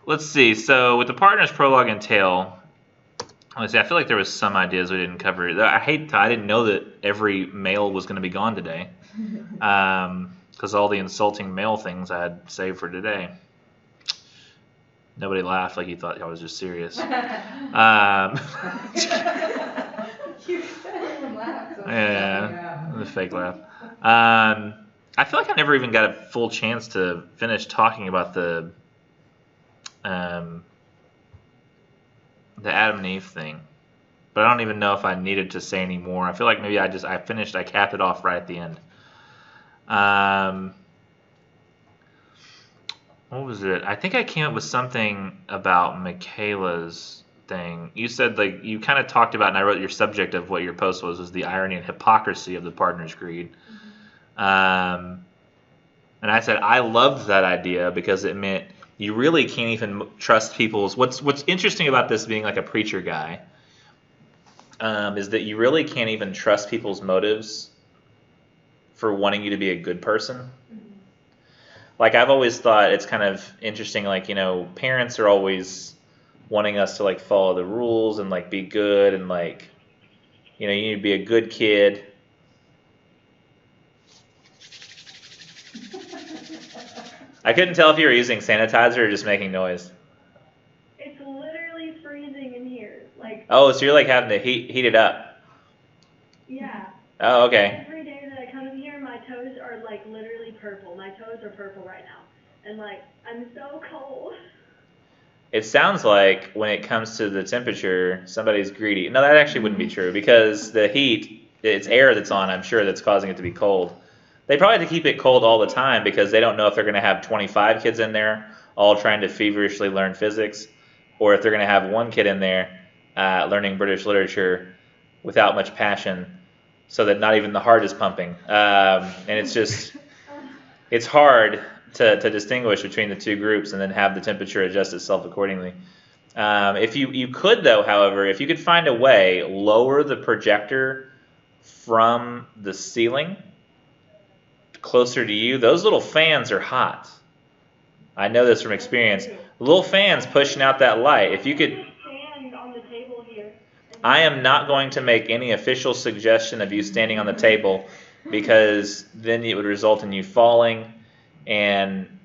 let's see. So with the partners, prologue, and tale, let's see. I feel like there was some ideas we didn't cover. I didn't know that every male was going to be gone today, because all the insulting male things I had saved for today. Nobody laughed like you thought I was just serious. You even laughed. Yeah, the fake laugh. I feel like I never even got a full chance to finish talking about the Adam and Eve thing, but I don't even know if I needed to say any more. I feel like maybe I capped it off right at the end. What was it? I think I came up with something about Michaela's thing. You said, like, you kind of talked about, and I wrote your subject of what your post was the irony and hypocrisy of the partner's greed. And I said I loved that idea because it meant you really can't even trust people's. What's interesting about this being like a preacher guy is that you really can't even trust people's motives for wanting you to be a good person. Like, I've always thought it's kind of interesting, like, parents are always wanting us to, like, follow the rules and, like, be good and, like, you need to be a good kid. I couldn't tell if you were using sanitizer or just making noise. It's literally freezing in here. Like. Oh, so you're, like, having to heat it up. Yeah. Oh, okay. Every day that I come in here, my toes are, like, literally purple. My toes are purple right now. And, like, I'm so cold. It sounds like when it comes to the temperature, somebody's greedy. No, that actually wouldn't be true because the heat, it's air that's on, I'm sure, that's causing it to be cold. They probably have to keep it cold all the time because they don't know if they're going to have 25 kids in there all trying to feverishly learn physics, or if they're going to have one kid in there learning British literature without much passion, so that not even the heart is pumping. And it's just, it's hard to distinguish between the two groups and then have the temperature adjust itself accordingly. If you could, though, however, if you could find a way, lower the projector from the ceiling closer to you. Those little fans are hot. I know this from experience. Little fans pushing out that light. If you could... Stand on the table here. I am not going to make any official suggestion of you standing on the table because then it would result in you falling and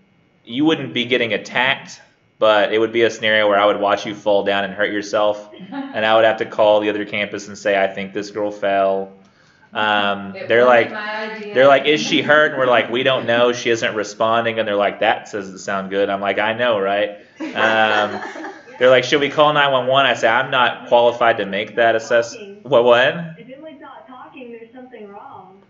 you wouldn't be getting attacked, but it would be a scenario where I would watch you fall down and hurt yourself, and I would have to call the other campus and say, I think this girl fell. They're like, is she hurt? And we're like, we don't know. She isn't responding. And they're like, that doesn't sound good. I'm like, I know, right? They're like, should we call 911? I say, I'm not qualified to make that assessment. What? If Emily's not talking, there's something wrong.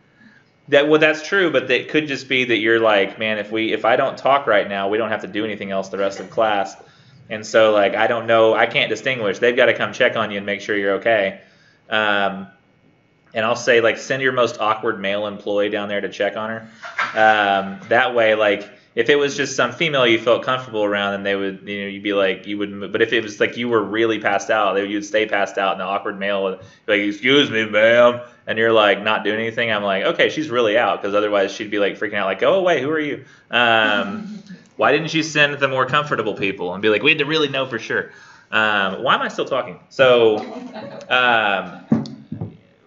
That's true, but it could just be that you're like, man, if I don't talk right now, we don't have to do anything else the rest of class. And so, like, I don't know, I can't distinguish. They've got to come check on you and make sure you're okay. And I'll say, like, send your most awkward male employee down there to check on her. That way, like, if it was just some female you felt comfortable around, then they would, you'd be like, you would. But if it was like you were really passed out, you'd stay passed out, and the awkward male would be like, excuse me, ma'am, and you're like not doing anything. I'm like, okay, she's really out, because otherwise she'd be like freaking out, like, go away, who are you? Why didn't you send the more comfortable people and be like, we had to really know for sure? Why am I still talking? So.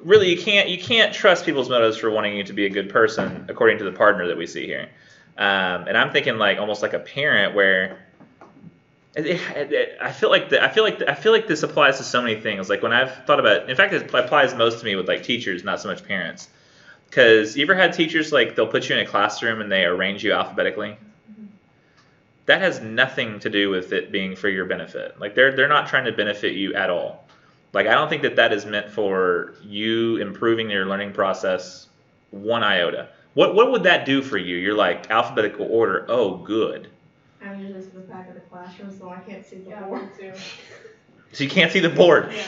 Really, you can't trust people's motives for wanting you to be a good person, according to the partner that we see here. And I'm thinking like almost like a parent, where I feel like this applies to so many things. Like when I've thought about, in fact, it applies most to me with like teachers, not so much parents. Because you ever had teachers like they'll put you in a classroom and they arrange you alphabetically? That has nothing to do with it being for your benefit. Like they're not trying to benefit you at all. Like, I don't think that is meant for you improving your learning process one iota. What would that do for you? You're like, alphabetical order, oh, good. I'm usually to the back of the classroom, so I can't see the board. Too. So you can't see the board. Yeah.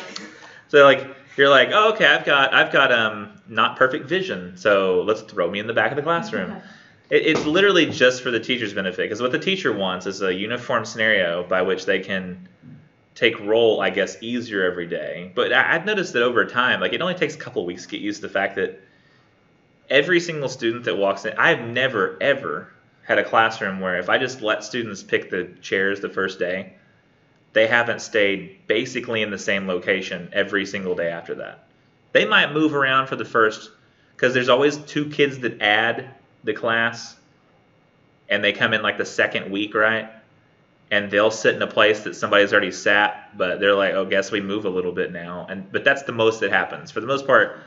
So like you're like, oh, okay, I've got not perfect vision, so let's throw me in the back of the classroom. It's literally just for the teacher's benefit, because what the teacher wants is a uniform scenario by which they can take roll, I guess, easier every day. But I've noticed that over time, like, it only takes a couple of weeks to get used to the fact that every single student that walks in, I've never, ever had a classroom where if I just let students pick the chairs the first day, they haven't stayed basically in the same location every single day after that. They might move around for the first, because there's always 2 kids that add the class, and they come in like the second week, right? And they'll sit in a place that somebody's already sat, but they're like, oh, guess we move a little bit now. But that's the most that happens. For the most part,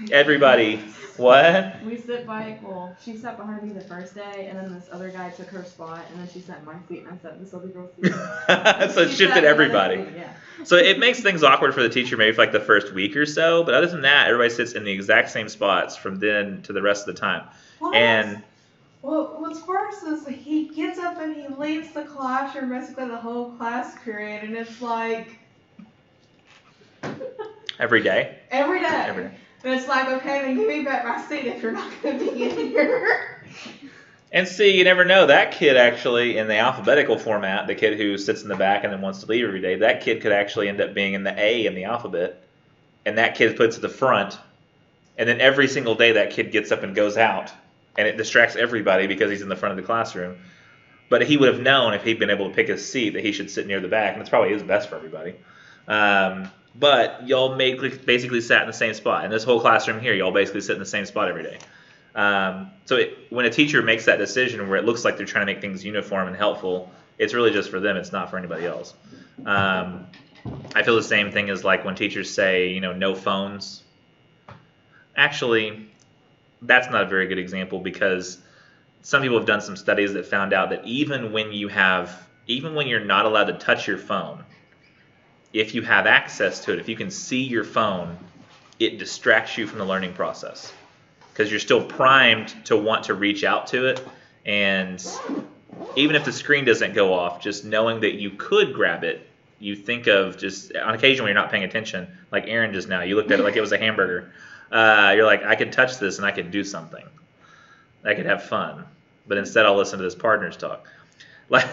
everybody, what? We sit by, well, she sat behind me the first day, and then this other guy took her spot, and then she sat in my seat, and I sat in this other girl's seat. So it shifted everybody. Seat, yeah. So it makes things awkward for the teacher maybe for like the first week or so, but other than that, everybody sits in the exact same spots from then to the rest of the time. Well, what's worse is he gets up and he leaves the classroom basically the whole class period, and it's like Every day? every day. Every day. And it's like, okay, then give me back my seat if you're not going to be in here. And see, you never know. That kid actually, in the alphabetical format, the kid who sits in the back and then wants to leave every day, that kid could actually end up being in the A in the alphabet. And that kid puts at the front. And then every single day that kid gets up and goes out. And it distracts everybody because he's in the front of the classroom. But he would have known if he'd been able to pick a seat that he should sit near the back. And it's probably his best for everybody. But y'all basically sat in the same spot. And this whole classroom here, y'all basically sit in the same spot every day. When a teacher makes that decision where it looks like they're trying to make things uniform and helpful, it's really just for them. It's not for anybody else. I feel the same thing as like when teachers say, no phones. Actually, that's not a very good example because some people have done some studies that found out that even when you're not allowed to touch your phone, if you have access to it, if you can see your phone, it distracts you from the learning process because you're still primed to want to reach out to it. And even if the screen doesn't go off, just knowing that you could grab it, you think of just on occasion when you're not paying attention, like Aaron just now, you looked at it like it was a hamburger. You're like, I could touch this and I could do something. I could have fun. But instead I'll listen to this partners talk. Like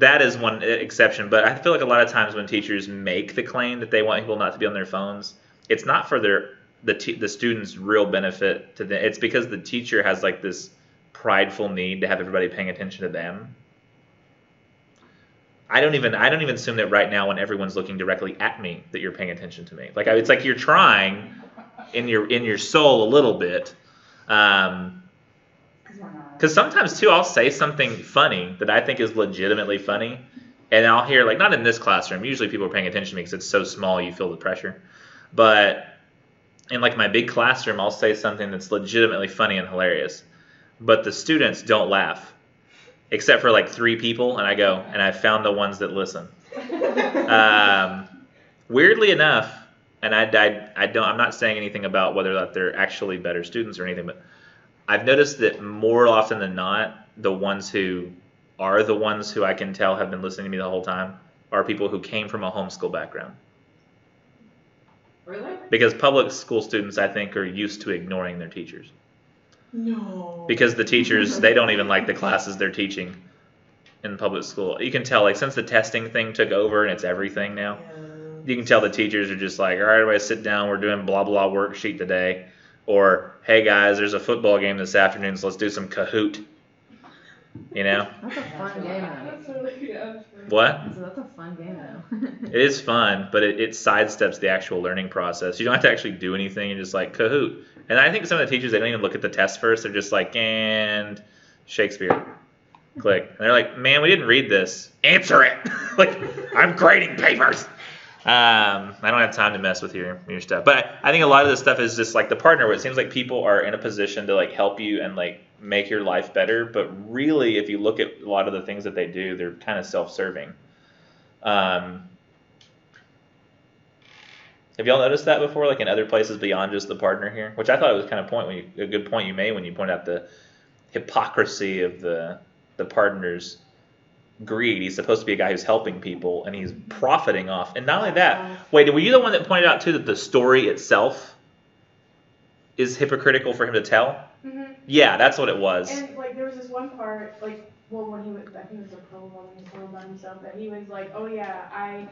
that is one exception. But I feel like a lot of times when teachers make the claim that they want people not to be on their phones, it's not for the student's real benefit to them. It's because the teacher has like this prideful need to have everybody paying attention to them. I don't even assume that right now when everyone's looking directly at me that you're paying attention to me. Like it's like you're trying in your soul a little bit. Because sometimes too I'll say something funny that I think is legitimately funny, and I'll hear like not in this classroom. Usually people are paying attention to me because it's so small you feel the pressure. But in like my big classroom, I'll say something that's legitimately funny and hilarious, but the students don't laugh. Except for like 3 people, and I go, and I found the ones that listen. Weirdly enough, and I'm not saying anything about whether that they're actually better students or anything, but I've noticed that more often than not, the ones who are the ones who I can tell have been listening to me the whole time are people who came from a homeschool background. Really? Because public school students, I think, are used to ignoring their teachers. No. Because the teachers, they don't even like the classes they're teaching in public school. You can tell, like, since the testing thing took over and it's everything now, you can tell the teachers are just like, all right, everybody sit down, we're doing blah, blah worksheet today. Or, hey, guys, there's a football game this afternoon, so let's do some Kahoot. That's a fun game, though. What? So that's a fun game, though. It is fun, but it sidesteps the actual learning process. You don't have to actually do anything. You're just like, Kahoot. And I think some of the teachers, they don't even look at the test first. They're just like, and Shakespeare. Click. And they're like, man, we didn't read this. Answer it. Like, I'm grading papers. I don't have time to mess with your stuff. But I think a lot of this stuff is just like the partner where it seems like people are in a position to like help you and like make your life better. But really, if you look at a lot of the things that they do, they're kind of self-serving. Have y'all noticed that before, like in other places beyond just the partner here? Which I thought it was kind of a good point you made when you pointed out the hypocrisy of the partner's greed. He's supposed to be a guy who's helping people, and he's profiting off. And not only that, wait, were you the one that pointed out too that the story itself is hypocritical for him to tell? Mm-hmm. Yeah, that's what it was. And like there was this one part, like, well, when he was, I think it was a prologue when he was telling about himself, that he was like, oh yeah,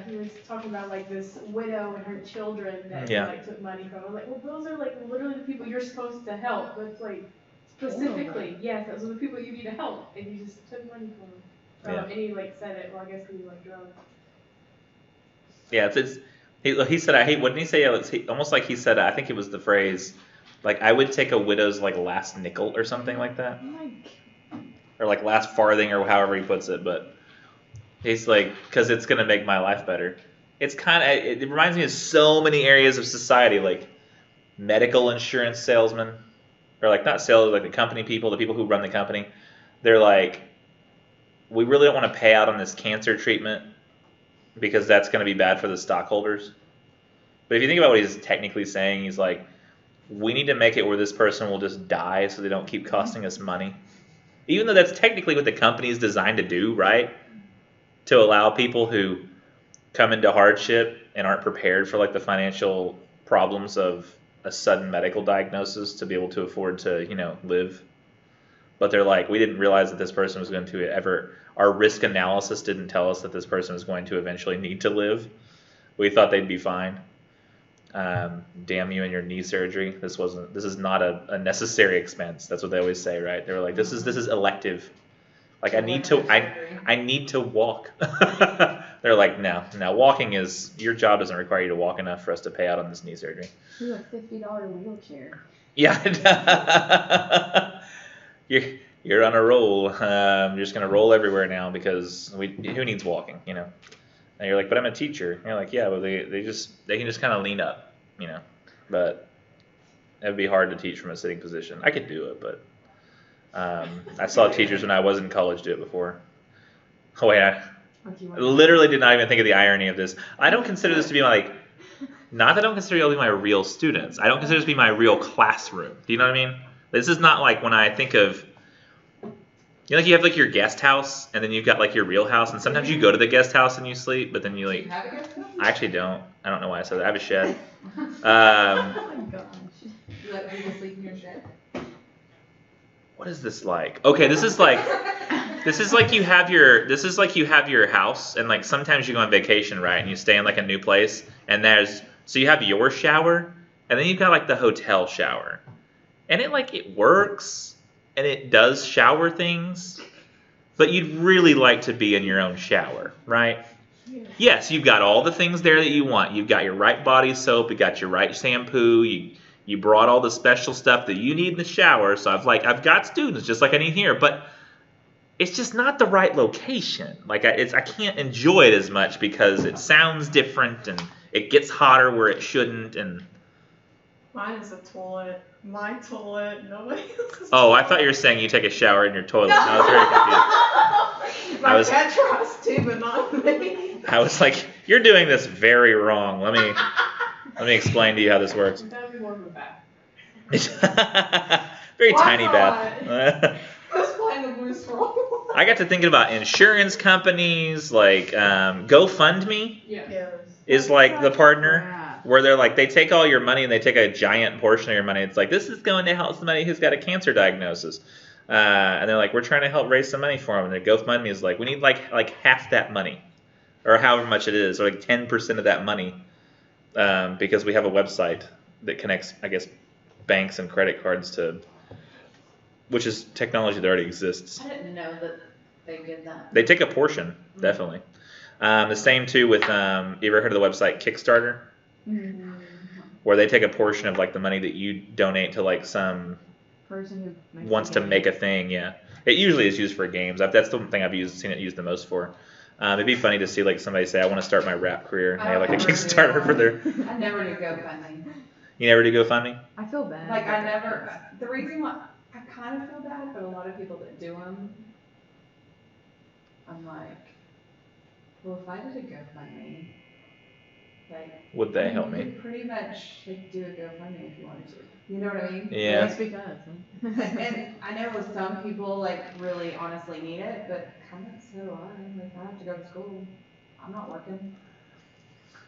he was talking about like this widow and her children that he like took money from. I was like, well, those are like literally the people you're supposed to help. But it's like, Specifically, yes, those are the people you need to help, and you just took money from them. Yeah. And he like said it. Well, I guess he like drunk. Yeah, he said I hate. What did he say? Almost like he said. I think it was the phrase, like I would take a widow's like last nickel or something like that, or like last farthing or however he puts it. But he's like, because it's gonna make my life better. It's kind of. It reminds me of so many areas of society, like medical insurance salesmen, or like not sales, like the company people, the people who run the company. They're like, we really don't want to pay out on this cancer treatment because that's going to be bad for the stockholders. But if you think about what he's technically saying, he's like, we need to make it where this person will just die so they don't keep costing us money. Even though that's technically what the company is designed to do, right? To allow people who come into hardship and aren't prepared for like the financial problems of a sudden medical diagnosis to be able to afford to, live. But they're like, we didn't realize that this person was going to ever, our risk analysis didn't tell us that this person was going to eventually need to live. We thought they'd be fine. Damn you and your knee surgery. This is not a necessary expense. That's what they always say, right? They were like, this is elective. Like I need to walk. They're like, no, walking your job doesn't require you to walk enough for us to pay out on this knee surgery. Ooh, a $50 wheelchair. Yeah. You're on a roll. You're just gonna roll everywhere now because who needs walking, And you're like, but I'm a teacher. And you're like, yeah, but they can just kind of lean up, But it'd be hard to teach from a sitting position. I could do it, but I saw teachers when I was in college do it before. Oh yeah, I literally did not even think of the irony of this. I don't consider this to be not that I don't consider y'all to be my real students. I don't consider this to be my real classroom. Do you know what I mean? This is not like when I think of, like you have like your guest house and then you've got like your real house, and sometimes you go to the guest house and you sleep, but then you like. Do you have a guest house? I actually don't. I don't know why I said that. I have a shed. Oh my gosh. You let people sleep in your shed? What is this like? Okay, this is like you have your house, and like sometimes you go on vacation, right? And you stay in like a new place, and so you have your shower, and then you've got like the hotel shower. And it works, and it does shower things, but you'd really like to be in your own shower, right? Yeah. Yes, you've got all the things there that you want. You've got your right body soap, you got your right shampoo, you brought all the special stuff that you need in the shower. So I've got students just like I need here, but it's just not the right location. Like I can't enjoy it as much because it sounds different and it gets hotter where it shouldn't, and Mine is a toilet. My toilet. Nobody else's. Oh, I thought you were saying you take a shower in your toilet. I was very confused. My pet tries to, but not me. I was like, you're doing this very wrong. Let me explain to you how this works. That'd be more of a bath. Very Why tiny not? bath. Let's find the loose roll. I got to thinking about insurance companies, like GoFundMe Yeah. is like the partner. Crap. Where they're like, they take all your money and they take a giant portion of your money. It's like, this is going to help somebody who's got a cancer diagnosis. And they're like, we're trying to help raise some money for them. And the GoFundMe is like, we need like half that money. Or however much it is. Or like 10% of that money. Because we have a website that connects, I guess, banks and credit cards to, which is technology that already exists. I didn't know that they did that. They take a portion, definitely. The same too with, you ever heard of the website Kickstarter? Mm-hmm. Where they take a portion of like the money that you donate to like some Person who makes wants the to game. make a thing. Yeah, it usually is used for games. That's the thing I've seen it used the most for. It'd be funny to see like somebody say, I want to start my rap career, and they have like a Kickstarter for their. I never do GoFundMe. You never do GoFundMe? I feel bad. Like I never. The reason why I kind of feel bad, but a lot of people that do them, I'm like, well, if I did a GoFundMe, like, Would they help you me? could pretty much like do a GoFundMe if you wanted to. You know what I mean? Yeah. Just because. And I know some people like really honestly need it, but kind of so I have to go to school. I'm not working.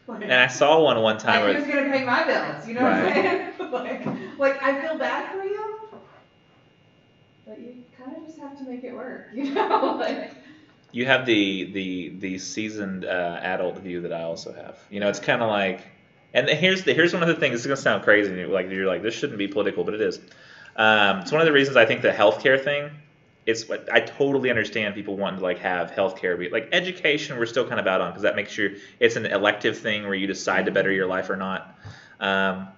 And I saw one time Like, where who's gonna pay my bills? You know Right. what I'm saying? like I feel bad for you, but you kind of just have to make it work. You know, like. you have the seasoned adult view that I also have. It's kind of like, and here's one of the things. This is gonna sound crazy. Like you're like, this shouldn't be political, but it is. It's one of the reasons I think the healthcare thing. I totally understand people wanting to like have healthcare be like education. We're still kind of out on because that makes it's an elective thing where you decide to better your life or not.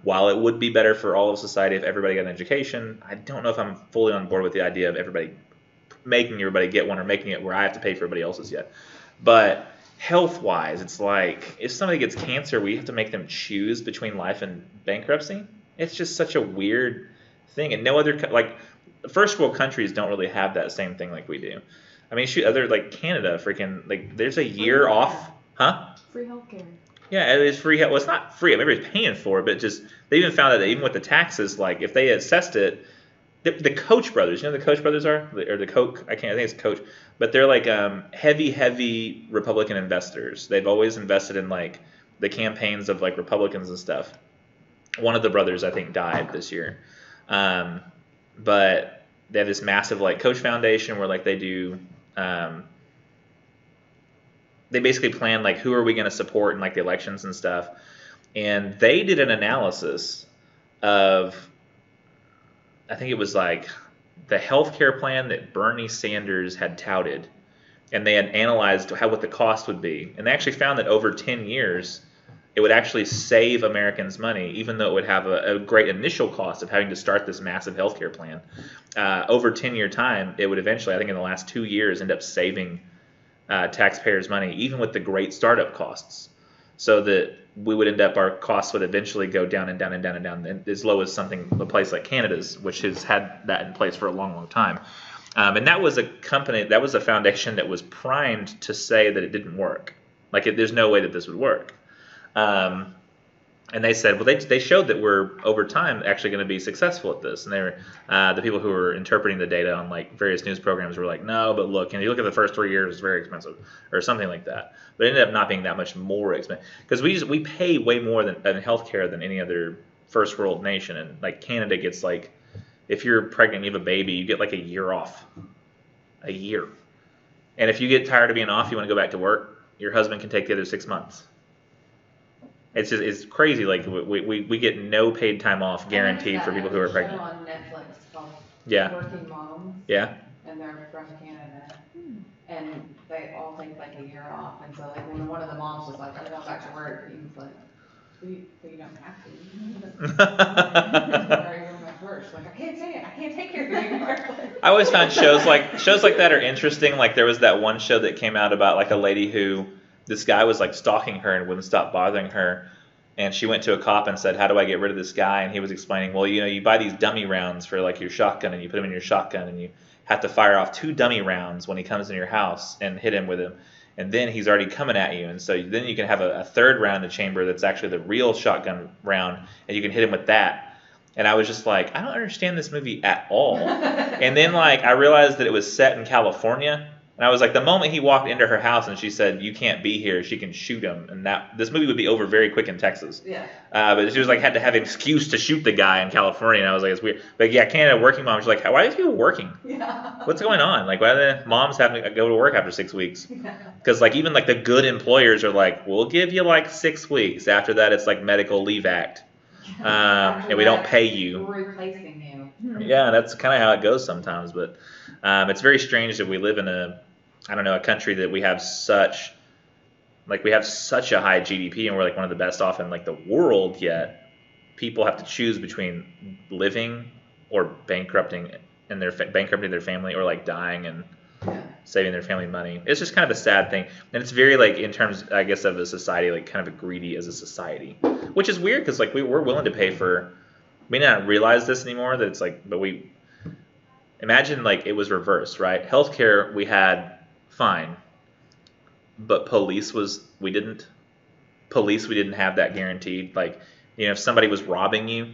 While it would be better for all of society if everybody got an education, I don't know if I'm fully on board with the idea of making everybody get one or making it where I have to pay for everybody else's yet. But health-wise, it's like if somebody gets cancer, we have to make them choose between life and bankruptcy. It's just such a weird thing, and no other like first world countries don't really have that same thing like we do. I mean, shoot, other like Canada, freaking like there's a year off, huh? Free healthcare. Yeah, it is free. Well, it's not free. Everybody's paying for it, but just they even found out that even with the taxes, like if they assessed it, the Koch brothers, you know who the Koch brothers are, or the Koch? I think it's Koch, but they're like heavy Republican investors. They've always invested in like the campaigns of like Republicans and stuff. One of the brothers, I think, died this year. But they have this massive like Koch Foundation where like they do they basically plan like who are we going to support in like the elections and stuff, and they did an analysis of I think it was like the healthcare plan that Bernie Sanders had touted, and they had analyzed what the cost would be, and they actually found that over 10 years it would actually save Americans money, even though it would have a great initial cost of having to start this massive healthcare plan. Over 10-year time, it would eventually, I think in the last 2 years, end up saving taxpayers money, even with the great startup costs. So that we would end up, our costs would eventually go down and down and down and down, and as low as a place like Canada's, which has had that in place for a long, long time. And that was a foundation that was primed to say that it didn't work. Like there's no way that this would work. And they said, well, they showed that we're over time actually going to be successful at this. And they were the people who were interpreting the data on like various news programs were like, no, but look, and you look at the first 3 years, it's very expensive, or something like that. But it ended up not being that much more expensive because we pay way more in healthcare than any other first world nation. And like Canada gets like, if you're pregnant, and you have a baby, you get like a year off, a year. And if you get tired of being off, you want to go back to work, your husband can take the other 6 months. It's crazy. Like we get no paid time off guaranteed for people who are pregnant. On Netflix called Working Moms. Yeah. And they're from Canada, and they all take like a year off. And so like when one of the moms was like, "I'm going back to work," he was like, "But you don't have to." Like I can't say it. I can't take care of you anymore. I always found shows like that are interesting. Like there was that one show that came out about like a lady who. This guy was like stalking her and wouldn't stop bothering her, and she went to a cop and said, how do I get rid of this guy? And he was explaining, well, you buy these dummy rounds for like your shotgun, and you put them in your shotgun, and you have to fire off 2 dummy rounds when he comes in your house and hit him with them, and then he's already coming at you, and so then you can have a third round in the chamber that's actually the real shotgun round, and you can hit him with that. And I was just like, I don't understand this movie at all. And then like I realized that it was set in California. And I was like, the moment he walked into her house and she said, you can't be here, she can shoot him. And this movie would be over very quick in Texas. Yeah. But she was like, had to have an excuse to shoot the guy in California. And I was like, it's weird. But yeah, Canada working mom, she's like, why are these people working? Yeah. What's going on? Like, why are the moms having to go to work after 6 weeks? Because like even like the good employers are like, we'll give you like 6 weeks. After that, it's like Medical Leave Act. And we don't pay you. We're replacing you. Yeah, that's kind of how it goes sometimes. But it's very strange that we live in a country that we have such a high GDP, and we're like one of the best off in like the world, yet people have to choose between living or bankrupting their family, or like dying and saving their family money. It's just kind of a sad thing, and it's very like in terms, I guess, of a society, like kind of greedy as a society, which is weird because like we're willing to pay for. We may not realize this anymore that it's like, but we imagine like it was reversed, right? Healthcare we had fine, but police we didn't have that guaranteed. Like if somebody was robbing you,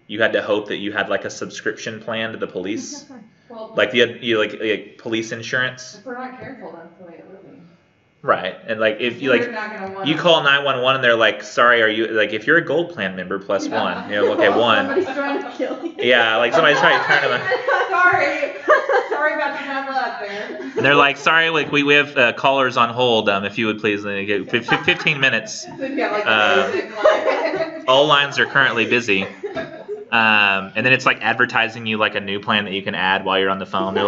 you had to hope that you had like a subscription plan to the police. Well, like you like police insurance. If we're not careful, that's the way it would be. Right, and like if you you call 911 and they're like, sorry, are you like if you're a gold plan member plus one, okay, one. Somebody's trying to kill you. Yeah, like somebody's trying to turn them. Sorry about your bad luck there. And they're like, sorry, like we have callers on hold. If you would please, 15 minutes. Yeah, like all lines are currently busy. And then it's like advertising you like a new plan that you can add while you're on the phone. They're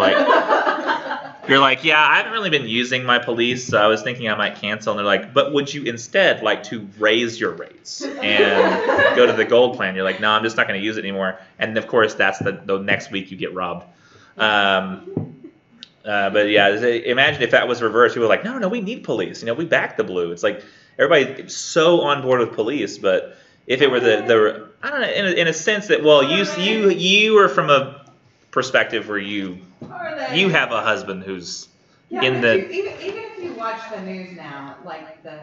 like, yeah, I haven't really been using my police, so I was thinking I might cancel. And they're like, but would you instead like to raise your rates and go to the gold plan? You're like, no, I'm just not going to use it anymore. And of course, that's the next week you get robbed. But yeah, imagine if that was reversed. We were like, no, we need police. We back the blue. It's like everybody's so on board with police, but if it were the I don't know, in a sense that, well, you are from a perspective where you have a husband who's in the. Even if you watch the news now, like the.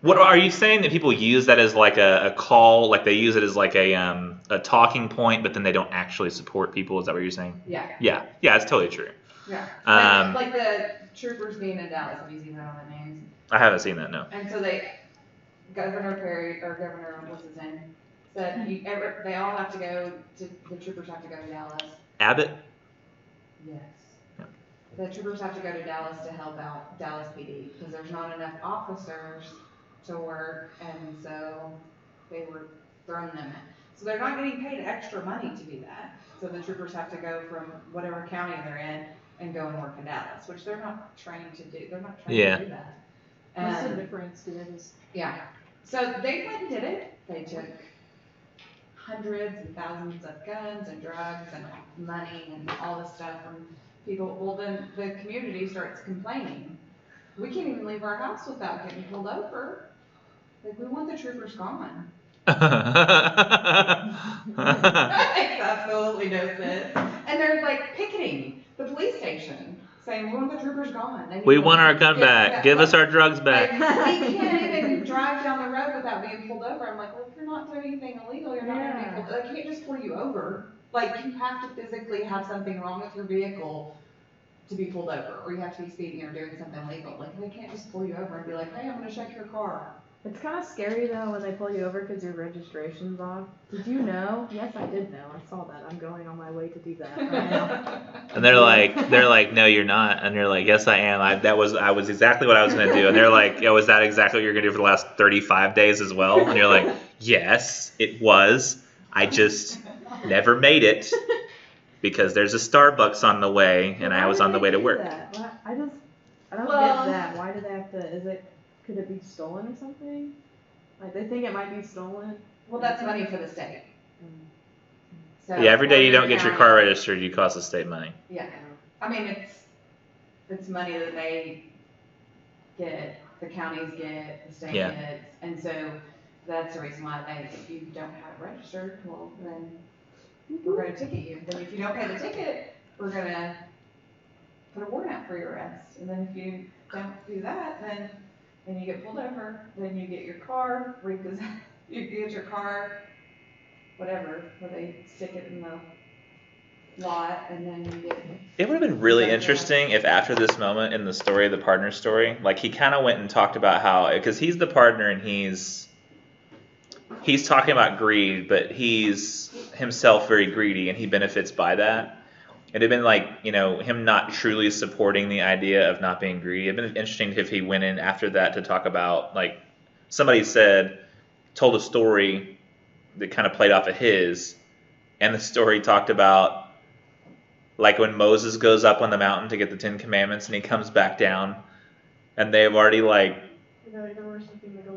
What are you saying that people use that as like a call, like they use it as like a talking point, but then they don't actually support people? Is that what you're saying? Yeah. Yeah, it's totally true. Yeah. Like the troopers being in Dallas. Have you seen that on the news? I haven't seen that, no. And so Governor what's his name, said they all have to go the troopers have to go to Dallas. Abbott? Yes. Yep. The troopers have to go to Dallas to help out Dallas PD because there's not enough officers to work, and so they were throwing them in. So they're not getting paid extra money to do that. So the troopers have to go from whatever county they're in and go and work in Dallas, which they're not trained to do. They're not trained to do that. What's the difference? Yeah. So they went and did it. They took hundreds and thousands of guns and drugs and money and all this stuff from people. Well, then the community starts complaining. We can't even leave our house without getting pulled over. Like, we want the troopers gone. That makes absolutely no sense. And they're like picketing the police station, saying, we want the troopers gone. We want our gun back. Give us our drugs back. Like, we can't even drive down the road without being pulled over. I'm like, well, if you're not doing anything illegal, you're not going to be pulled over. They can't just pull you over. Like, you have to physically have something wrong with your vehicle to be pulled over, or you have to be speeding or doing something illegal. Like, they can't just pull you over and be like, hey, I'm going to check your car. It's kind of scary though when they pull you over because your registration's off. Did you know? Yes, I did know. I saw that. I'm going on my way to do that right now. And they're like, no, you're not. And you're like, yes, I am. I was exactly what I was going to do. And they're like, oh, is that exactly what you're going to do for the last 35 days as well? And you're like, yes, it was. I just never made it because there's a Starbucks on the way, and I was on the way to work. I don't get that. Why do they have to? Could it be stolen or something? Like, they think it might be stolen? Well, that's money for the state. So Yeah, every day you don't get your car registered, you cost the state money. Yeah. I mean, it's money that they get, the counties get, the state gets, and so that's the reason why if you don't have it registered, well, then we're going to ticket you. Then if you don't pay the ticket, we're going to put a warrant out for your arrest. And then if you don't do that, then you get pulled over, then you get your car repossessed, you get your car, whatever, where they stick it in the lot, and then you get. It would have been really interesting if after this moment in the story, the partner story, like he kind of went and talked about how, because he's the partner and he's talking about greed, but he's himself very greedy and he benefits by that. It'd have been like, him not truly supporting the idea of not being greedy. It'd been interesting if he went in after that to talk about, like, somebody told a story that kind of played off of his, and the story talked about, like, when Moses goes up on the mountain to get the 10 Commandments and he comes back down, and they've already, like,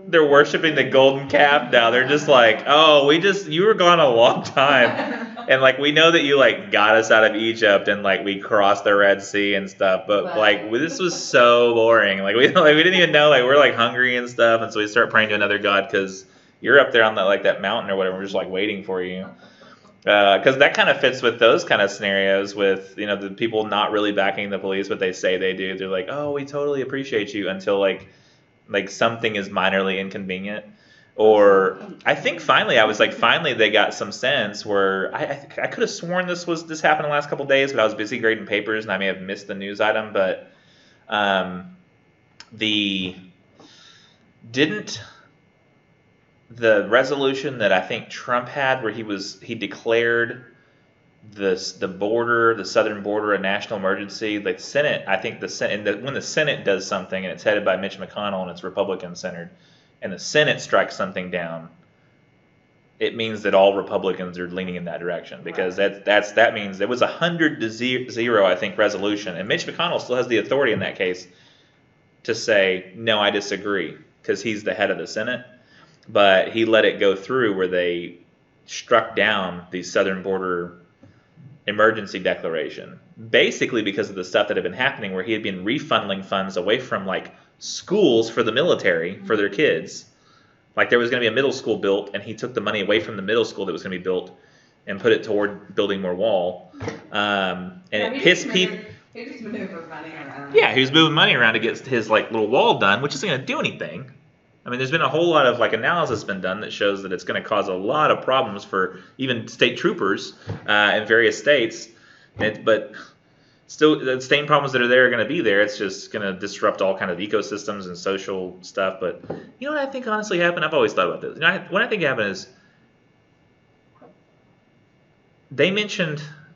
they're worshiping the golden calf now. They're just like, oh, you were gone a long time. And, like, we know that you, like, got us out of Egypt and, like, we crossed the Red Sea and stuff. But like, this was so boring. Like, we didn't even know, like, we're, like, hungry and stuff. And so we start praying to another god because you're up there on that mountain or whatever. We're just, like, waiting for you. Because that kind of fits with those kind of scenarios with, the people not really backing the police, but they say they do. They're like, oh, we totally appreciate you until, like something is minorly inconvenient. Or I think finally they got some sense where I could have sworn this happened the last couple of days, but I was busy grading papers and I may have missed the news item. But the resolution that I think Trump had where he declared the southern border a national emergency. The Senate, I think when the Senate does something and it's headed by Mitch McConnell and it's Republican centered, and the Senate strikes something down, it means that all Republicans are leaning in that direction, because that means it was 100-0, I think, resolution, and Mitch McConnell still has the authority in that case to say, no, I disagree, because he's the head of the Senate, but he let it go through where they struck down the southern border emergency declaration, basically because of the stuff that had been happening, where he had been refunneling funds away from like schools for the military for their kids. Like there was going to be a middle school built, and he took the money away from the middle school that was going to be built and put it toward building more wall. And it pissed people. He just maneuvered money around. Yeah, he was moving money around to get his like little wall done, which isn't going to do anything. I mean, there's been a whole lot of like analysis been done that shows that it's going to cause a lot of problems for even state troopers in various states. But still, the same problems that are there are going to be there. It's just going to disrupt all kind of ecosystems and social stuff. But you know what I think honestly happened? I've always thought about this. You know, what I think happened is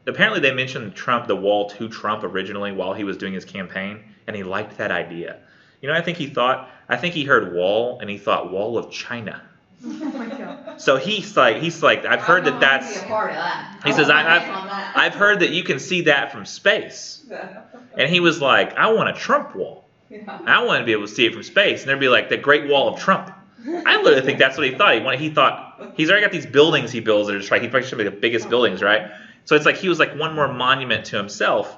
apparently they mentioned Trump, the wall to Trump originally while he was doing his campaign, and he liked that idea. You know what I think he thought? I think he heard wall, and he thought wall of China. Oh my God. So he's like, I've heard that that's. He says, I've heard that you can see that from space. And he was like, I want a Trump wall. Yeah. I want to be able to see it from space, and there'd be like the Great Wall of Trump. I literally think that's what he thought. He thought he's already got these buildings he builds that are just like, he probably should be the biggest buildings, right? So it's like he was like one more monument to himself,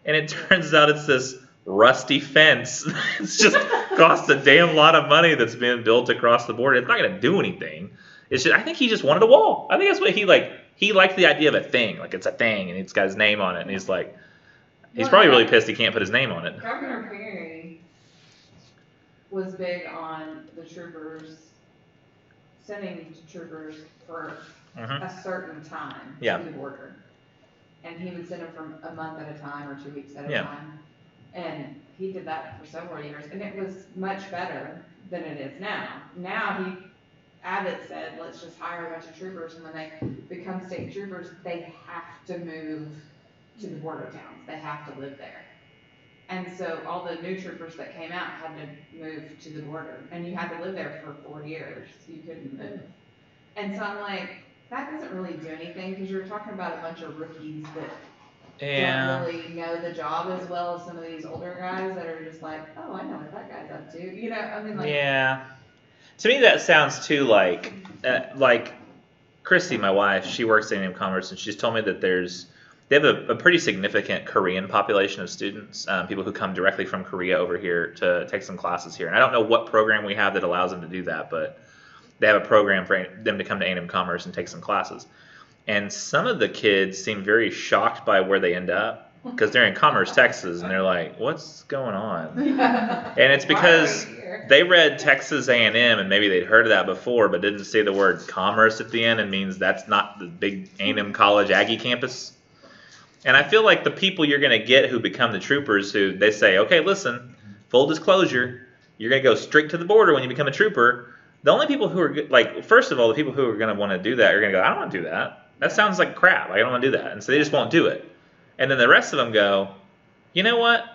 and it turns out it's this rusty fence. It's just cost a damn lot of money that's been built across the border. It's not going to do anything. It's just, I think he just wanted a wall. I think that's what he liked the idea of a thing, like it's a thing, and it's got his name on it, and he's like, he's probably really pissed he can't put his name on it. Governor Perry was big on the troopers, sending troopers for a certain time to the border. And he would send them for a month at a time or 2 weeks at a time. And he did that for several years, and it was much better than it is now. Now Abbott said, let's just hire a bunch of troopers, and when they become state troopers, they have to move to the border towns. They have to live there. And so all the new troopers that came out had to move to the border, and you had to live there for 4 years. You couldn't move. And so I'm like, that doesn't really do anything, because you're talking about a bunch of rookies that don't really know the job as well as some of these older guys that are just like, oh, I know what that guy's up to. You know, I mean, like. Yeah. To me, that sounds too like Christy, my wife, she works at A&M Commerce, and she's told me that they have a pretty significant Korean population of students, people who come directly from Korea over here to take some classes here. And I don't know what program we have that allows them to do that, but they have a program for them to come to A&M Commerce and take some classes. And some of the kids seem very shocked by where they end up, because they're in Commerce, Texas, and they're like, what's going on? And it's because they read Texas A&M, and maybe they'd heard of that before, but didn't see the word commerce at the end, and means that's not the big A&M College Aggie campus. And I feel like the people you're going to get who become the troopers, who they say, okay, listen, full disclosure, you're going to go straight to the border when you become a trooper. The only people who are, like, first of all, the people who are going to want to do that are going to go, I don't want to do that. That sounds like crap. I don't want to do that. And so they just won't do it. And then the rest of them go, you know what?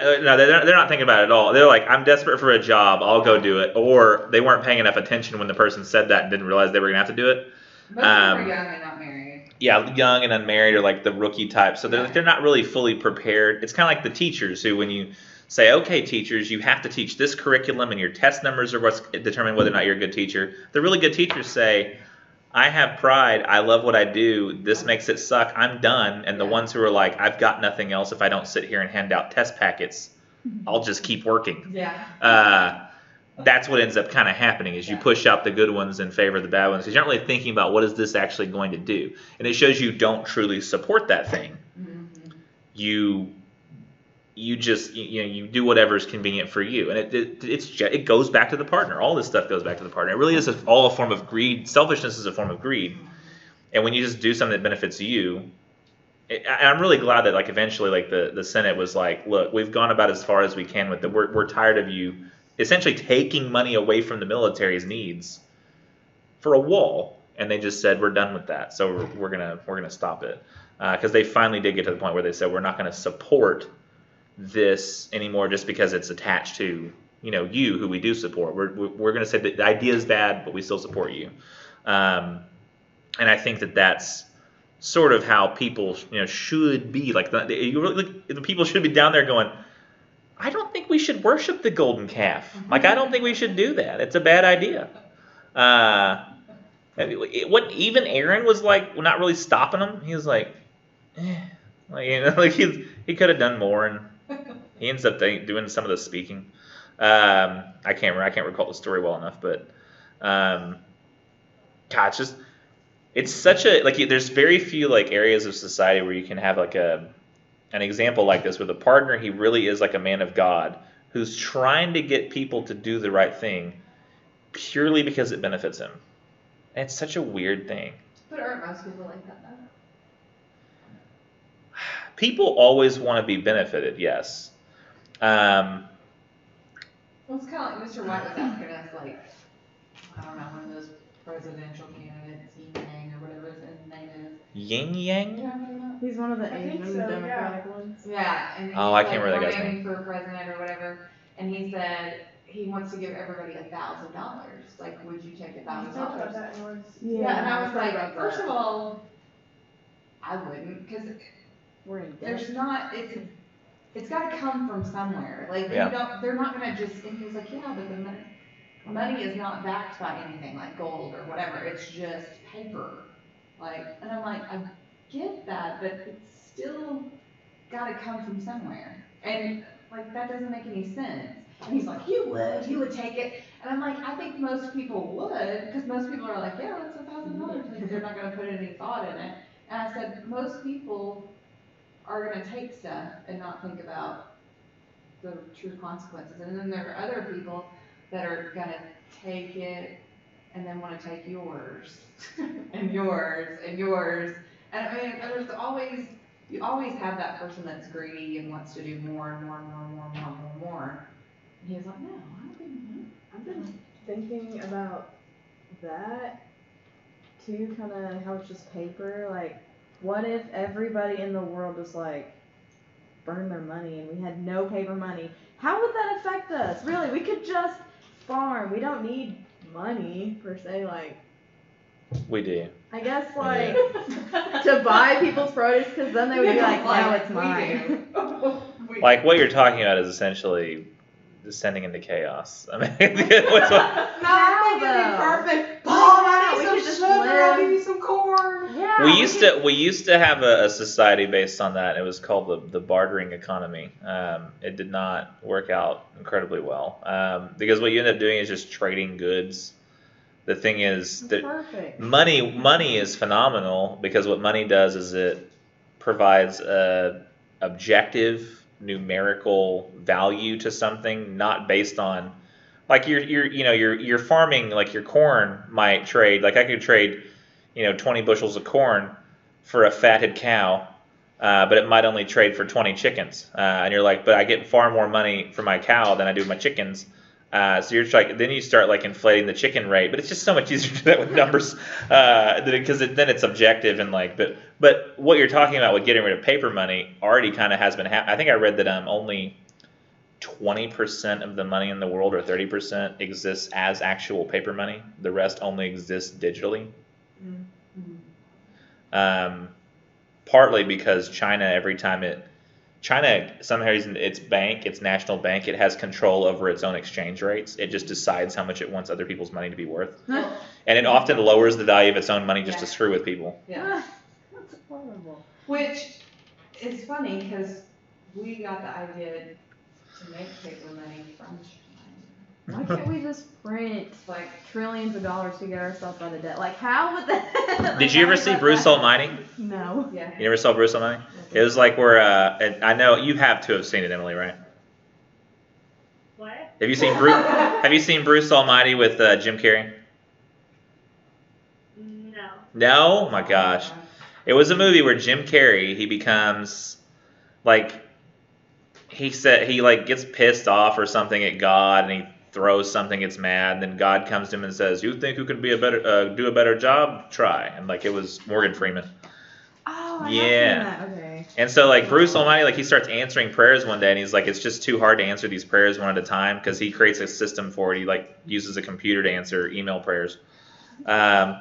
No, they're not thinking about it at all. They're like, I'm desperate for a job. I'll go do it. Or they weren't paying enough attention when the person said that and didn't realize they were going to have to do it. Most of them are young and not married. Yeah, young and unmarried, or like the rookie type. So they're not really fully prepared. It's kind of like the teachers who, when you say, okay, teachers, you have to teach this curriculum, and your test numbers are what's determine whether or not you're a good teacher. The really good teachers say, I have pride. I love what I do. This makes it suck. I'm done. And the ones who are like, I've got nothing else. If I don't sit here and hand out test packets, I'll just keep working. Yeah. That's what ends up kind of happening, is you push out the good ones in favor of the bad ones, because you're not really thinking about what is this actually going to do. And it shows you don't truly support that thing. Mm-hmm. You just you do whatever is convenient for you, and it goes back to the partner. All this stuff goes back to the partner. It really is all a form of greed. Selfishness is a form of greed, and when you just do something that benefits you, I'm really glad that like eventually like the Senate was like, look, we've gone about as far as we can with it. We're tired of you essentially taking money away from the military's needs for a wall, and they just said we're done with that. So we're gonna stop it, because they finally did get to the point where they said we're not going to support this anymore just because it's attached to you who we do support. We're going to say that the idea is bad, but we still support you. And I think that that's sort of how people should be. Like the people should be down there going, I don't think we should worship the golden calf. Like I don't think we should do that. It's a bad idea. What even Aaron was like not really stopping him. He was like, like he could have done more, and he ends up doing some of the speaking. I can't recall the story well enough, but God, it's such a there's very few areas of society where you can have an example like this with a partner. He really is like a man of God who's trying to get people to do the right thing purely because it benefits him. And it's such a weird thing. But aren't most people like that though? People always want to be benefited, yes. Well, it's kind of like Mr. White was asking us, I don't know, one of those presidential candidates, Yin Yang or whatever his name is. Yin Yang? You know what I'm talking about? He's one of the I think Asian so, Democratic ones. Yeah. And Oh, I can't remember that guy's name. For president or whatever, and he said he wants to give everybody $1,000. Like, would you take We talked about $1,000? that in ours. Yeah, and I was heard like, about first that. of all, I wouldn't, because We're in debt. there's not, it's got to come from somewhere. Like, they're not going to just, and he was like, yeah, but the money is not backed by anything like gold or whatever. It's just paper. And I'm like, I get that, but it's still got to come from somewhere. And, that doesn't make any sense. And he's like, you would take it. And I'm like, I think most people would, because most people are like, yeah, that's $1,000. They're not going to put any thought in it. And I said, most people are going to take stuff and not think about the true consequences. And then there are other people that are going to take it and then want to take yours and yours and yours. And I mean, you always have that person that's greedy and wants to do more and more and more and more and more and more. And he was like, no, I don't think I've been thinking about that too, kind of how it's just paper. What if everybody in the world just burned their money and we had no paper money? How would that affect us? Really, we could just farm. We don't need money per se. We do. I guess to buy people's produce, because then they would be like, now it's we mine. do. What you're talking about is essentially descending into chaos. I mean, No, it'd be perfect. Oh, we I could need just some sugar. I'll live. give you some corn. Yeah. we used to have a society based on that. It was called the bartering economy. It did not work out incredibly well because what you end up doing is just trading goods. The thing is that perfect. money is phenomenal because what money does is it provides a objective numerical value to something, not based on you're farming. Your corn might trade. I could trade 20 bushels of corn for a fatted cow, but it might only trade for 20 chickens. And you're like, but I get far more money for my cow than I do my chickens. So you're then you start inflating the chicken rate, but it's just so much easier to do that with numbers because then it's objective and but what you're talking about with getting rid of paper money already kind of has been I think I read that only 20% of the money in the world or 30% exists as actual paper money. The rest only exists digitally. Mm-hmm. Partly because China somehow its national bank, it has control over its own exchange rates. It just decides how much it wants other people's money to be worth. Well, And it often lowers the value of its own money just to Yeah. screw with people. yeah. That's horrible. Which is funny because we got the idea to make paper money from China. Why can't we just print Like, trillions of dollars to get ourselves out of debt? How would that? Did you ever see Bruce Almighty? No. yeah. You never saw Bruce Almighty? It was where and I know you have to have seen it, Emily, right? What? Have you seen Bruce Almighty with Jim Carrey? No. No? Oh my gosh. It was a movie where Jim Carrey, he becomes he gets pissed off or something at God and he throws something, gets mad, and then God comes to him and says, "You think you could be do a better job? Try." And it was Morgan Freeman. Oh, I Yeah. have seen that. Okay. funny. And so like Bruce Almighty, like he starts answering prayers one day, and he's like, it's just too hard to answer these prayers one at a time because he creates a system for it. He like uses a computer to answer email prayers, and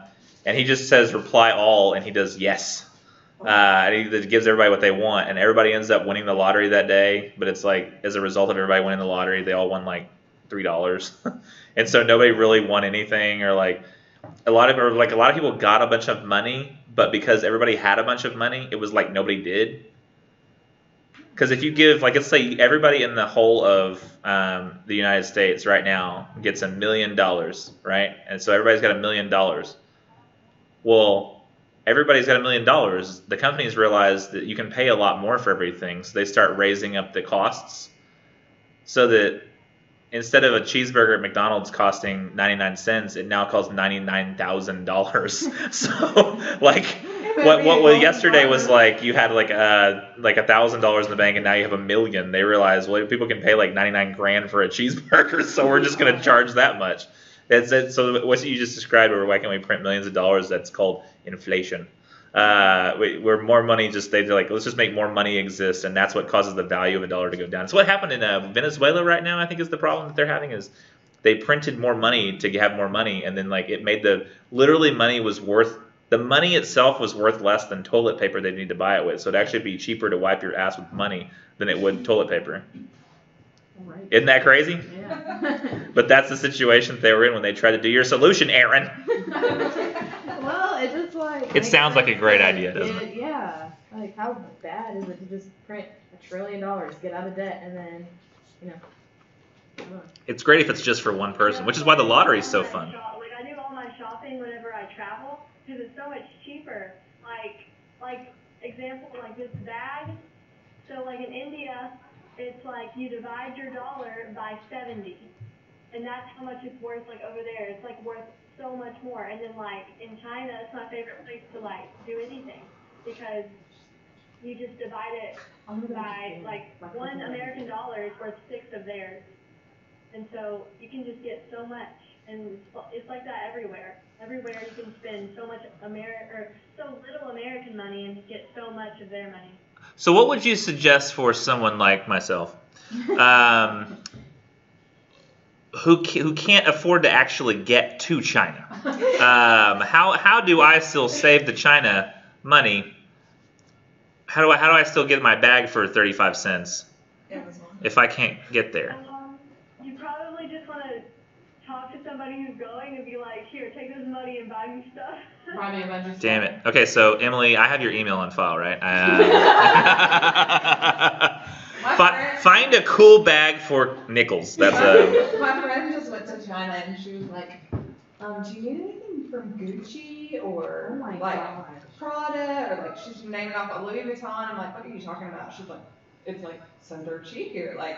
he just says reply all, and he does yes. And he gives everybody what they want, and everybody ends up winning the lottery that day. But it's like as a result of everybody winning the lottery, they all won like $3, and so nobody really won anything, or like a lot of people got a bunch of money, but because everybody had a bunch of money, it was like nobody did. Because if you give, like, let's say everybody in the whole of the United States right now gets $1 million, right? And so everybody's got $1 million. Well, everybody's got $1 million. The companies realize that you can pay a lot more for everything, so they start raising up the costs, so that instead of a cheeseburger at McDonald's costing 99 cents, it now costs $99,000. So, like, what yesterday was like you had like $1,000 in the bank, and now you have $1 million. They realize, well, people can pay like 99 grand for a cheeseburger, so we're just going to charge that much. That's it. So what you just described, where why can't we print millions of dollars? That's called inflation. Where more money they're like, let's just make more money exist, and that's what causes the value of a dollar to go down. So what happened in Venezuela right now, I think, is the problem that they're having is they printed more money to have more money, and then like it made the money itself was worth less than toilet paper they need to buy it with. So it'd actually be cheaper to wipe your ass with money than it would toilet paper. Right. Isn't that crazy? Yeah. But that's the situation they were in when they tried to do your solution, Aaron. Well, it just like. It makes sounds like a sense great that idea, doesn't it? Yeah. Like, how bad is it to just print $1 trillion, get out of debt, and then, I don't know. It's great if it's just for one person, which is why the lottery is so fun. Like, I do all my shopping whenever I travel because it's so much cheaper. Like example, like this bag. So like in India, it's like you divide your dollar by 70, and that's how much it's worth. Like over there, it's like worth so much more. And then like in China, it's my favorite place to like do anything because you just divide it by like $1 American is worth 6 of theirs, and so you can just get so much. And it's like that everywhere. Everywhere you can spend so much so little American money and get so much of their money. So what would you suggest for someone like myself, who can't afford to actually get to China? How do I still save the China money? How do I still get my bag for 35 cents if I can't get there? You probably just want to talk to somebody who's going and be like, here, take this money and buy me stuff. Buy me a bunch of stuff. Damn it. Okay, so Emily, I have your email on file, right? Find a cool bag for nickels. That's My friend just went to China and she was like, do you need anything from Gucci or Prada or like she's naming off a Louis Vuitton? I'm like, what are you talking about? She's like, it's like so dirt cheap here. Like,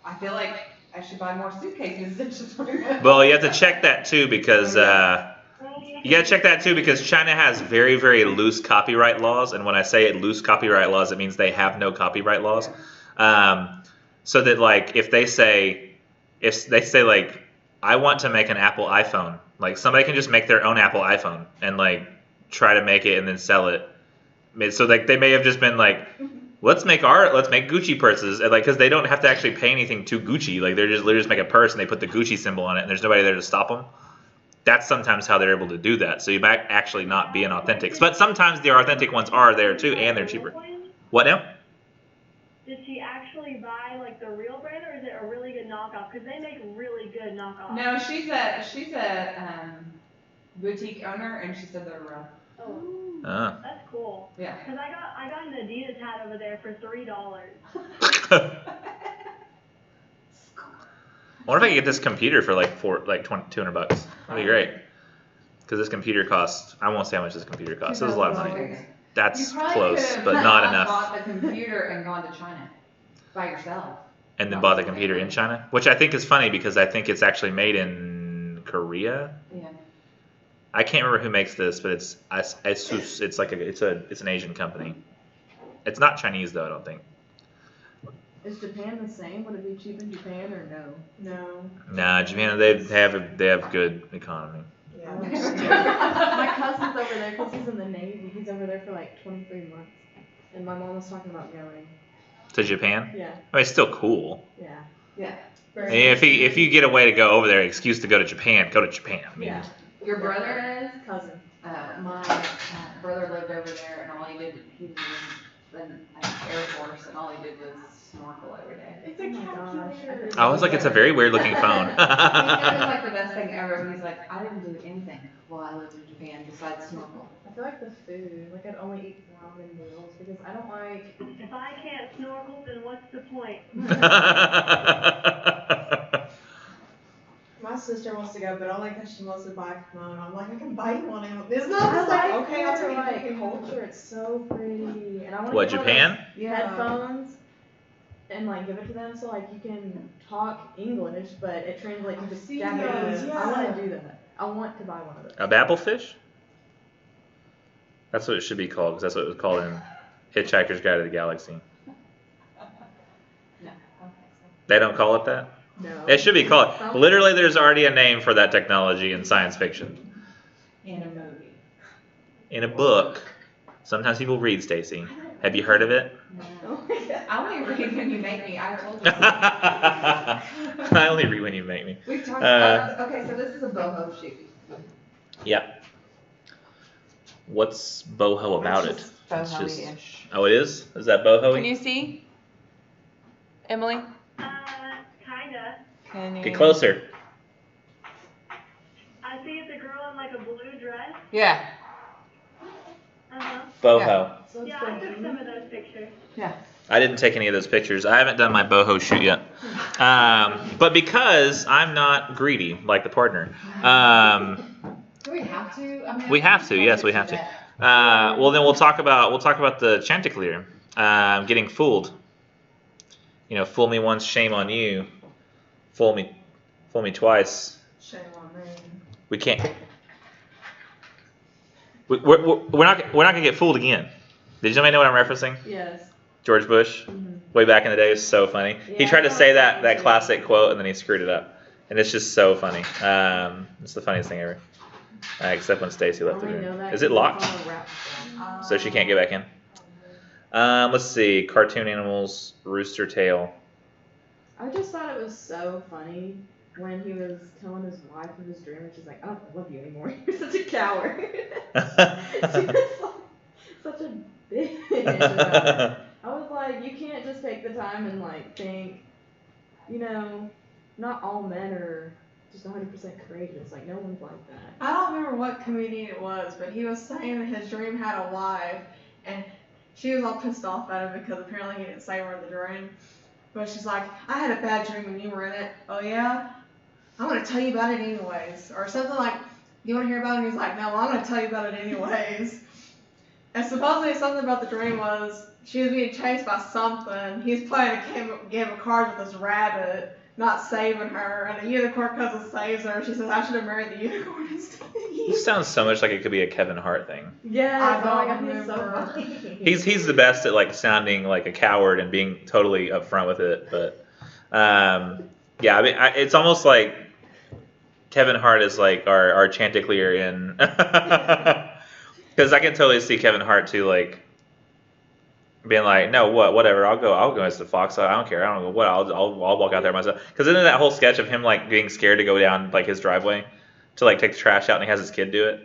I feel like I should buy more suitcases than just Well, you have to check that too because China has very, very loose copyright laws, and when I say loose copyright laws, it means they have no copyright laws. So that like if they say like I want to make an Apple iPhone, like somebody can just make their own Apple iPhone and like try to make it and then sell it. So like they may have just been like, let's make Gucci purses, and like because they don't have to actually pay anything to Gucci, like they just make a purse and they put the Gucci symbol on it, and there's nobody there to stop them. That's sometimes how they're able to do that. So you might actually not be an authentic, but sometimes the authentic ones are there too, and they're cheaper. What now? Did she actually buy like the real brand, or is it a really good knockoff? Because they make really good knockoffs. No, she's a boutique owner, and she said they're real. Oh. That's cool. Yeah. Because I got an Adidas hat over there for $3. I wonder if I could get this computer for like $200. That'd be great. Because this computer costs, I won't say how much this computer costs. It was a lot of money. That's close, but not enough. Bought the computer and gone to China by yourself. And then bought the computer in China, which I think is funny because I think it's actually made in Korea. Yeah. I can't remember who makes this, but it's an Asian company. It's not Chinese though, I don't think. Is Japan the same? Would it be cheap in Japan or no? No. Nah, Japan they have good economy. Yeah. My cousin's over there because he's in the Navy. He's over there for like 23 months. and my mom was talking about going. To Japan? Yeah. I mean, it's still cool. Yeah. Yeah. And if you get a way to go over there, excuse to go to Japan, go to Japan. I mean, Yeah. Your brother is? Cousin. My brother lived over there, and all he did, he was in Air Force, and all he did was snorkel every day. It's a Oh my calculator. gosh. I was like, it's a very weird looking phone. He said it was like the best thing ever. He's like, I didn't do anything while I lived in Japan besides snorkel. I feel like the food, like I'd only eat ramen noodles because I don't like. If I can't snorkel, then what's the point? My sister wants to go, but I like that she wants to buy a kimono. I'm like, I can buy you one. It's I not just like, like okay, I'll their, take like it. culture. It's so pretty, and I want to What, Japan? headphones and like give it to them so like you can talk English, but it translates into See, Japanese. yeah. I want to do that. I want to buy one of those. A babblefish? That's what it should be called, because that's what it was called in Hitchhiker's Guide to the Galaxy. No. They don't call it that? No. It should be called. Literally, there's already a name for that technology in science fiction. In a movie. In a book. Sometimes people read, Stacy. Have you heard of it? Oh my God. I only read when you make me. I told you. I only read when you make me. We've talked about, okay, so this is a boho shoot. Yep. What's boho about it? It's just- Boho-ish. Oh, it is? Is that boho? Can you see? Emily? Kinda. Can you? Get closer. I see it's a girl in like a blue dress. Yeah. Uh-huh. Boho. So it's Yeah, I the- took some of those pictures. Yeah. I didn't take any of those pictures. I haven't done my boho shoot yet. But because I'm not greedy like the partner, Do we have to? I mean, we have to. Yes, we have to. Well, then we'll talk about the Chanticleer getting fooled. You know, fool me once, shame on you. Fool me twice. Shame on me. We can't. We're not gonna get fooled again. Did somebody know what I'm referencing? Yes. George Bush, way back in the day, was so funny. He Yeah, tried to I say thought that so. classic quote, and then he screwed it up, and it's just so funny. It's the funniest thing ever. Except when Stacy left the I only know room. that Is it 'cause locked? it's on a rap song. So she can't get back in. Let's see. Cartoon animals, rooster tail. I just thought it was so funny when he was telling his wife of his dream, and she's like, I don't love you anymore. You're such a coward. She was like, such a bitch about it. I was like, you can't just take the time and like think, you know, not all men are just 100% courageous. Like no one's like that. I don't remember what comedian it was, but he was saying that his dream had a wife, and she was all pissed off at him because apparently he didn't say her in the dream. But she's like, I had a bad dream when you were in it. Oh yeah? I'm gonna tell you about it anyways. Or something like, you wanna hear about it? And he's like, no, I'm gonna tell you about it anyways. And supposedly something about the dream was she was being chased by something. He's playing a game of cards with this rabbit, not saving her, and the unicorn comes and saves her. She says, I should have married the unicorn instead of you. This sounds so much like it could be a Kevin Hart thing. Yeah, I oh my don't God, he's so remember. funny. He's the best at like sounding like a coward and being totally upfront with it. But yeah, I mean, it's almost like Kevin Hart is like our Chanticleer in, because I can totally see Kevin Hart too, like being like, no, whatever, I'll go as the fox. I don't care. I don't know what. I'll walk out there myself. Because isn't that whole sketch of him like being scared to go down like his driveway to like take the trash out, and he has his kid do it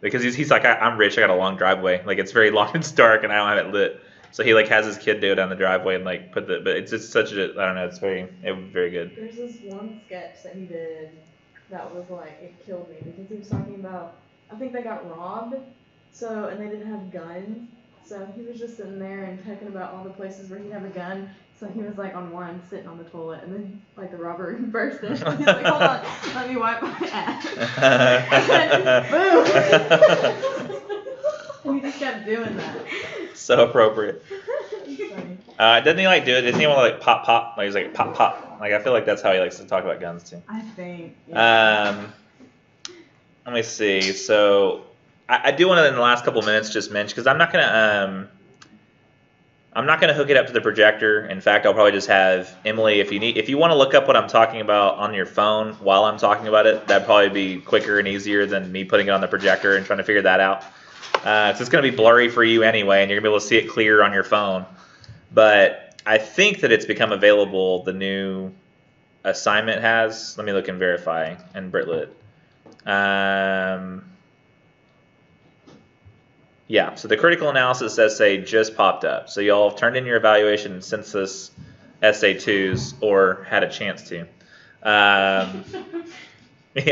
because he's like, I'm rich. I got a long driveway. Like it's very long. It's dark, and I don't have it lit. So he like has his kid do it down the driveway and like put the. But it's just such a. I don't know. It's very good. There's this one sketch that he did that was like, it killed me because he was talking about, I think they got robbed, so, and they didn't have guns, so he was just sitting there and talking about all the places where he'd have a gun, so he was like on one, sitting on the toilet, and then like the robber burst in, he's like, hold on, let me wipe my ass, boom! And he just kept doing that. So appropriate. It's funny. Doesn't he like do it? Doesn't he want to like pop? Like he's like pop. Like I feel like that's how he likes to talk about guns too. I think. Yeah. Let me see. So I do want to in the last couple minutes just mention, because I'm not gonna hook it up to the projector. In fact, I'll probably just have Emily, if you want to look up what I'm talking about on your phone while I'm talking about it, that'd probably be quicker and easier than me putting it on the projector and trying to figure that out. So it's going to be blurry for you anyway, and you're going to be able to see it clear on your phone. But I think that it's become available. The new assignment has. Let me look and verify in Britlit. Yeah, so the critical analysis essay just popped up. So y'all have turned in your evaluation census essay 2s or had a chance to. Yeah.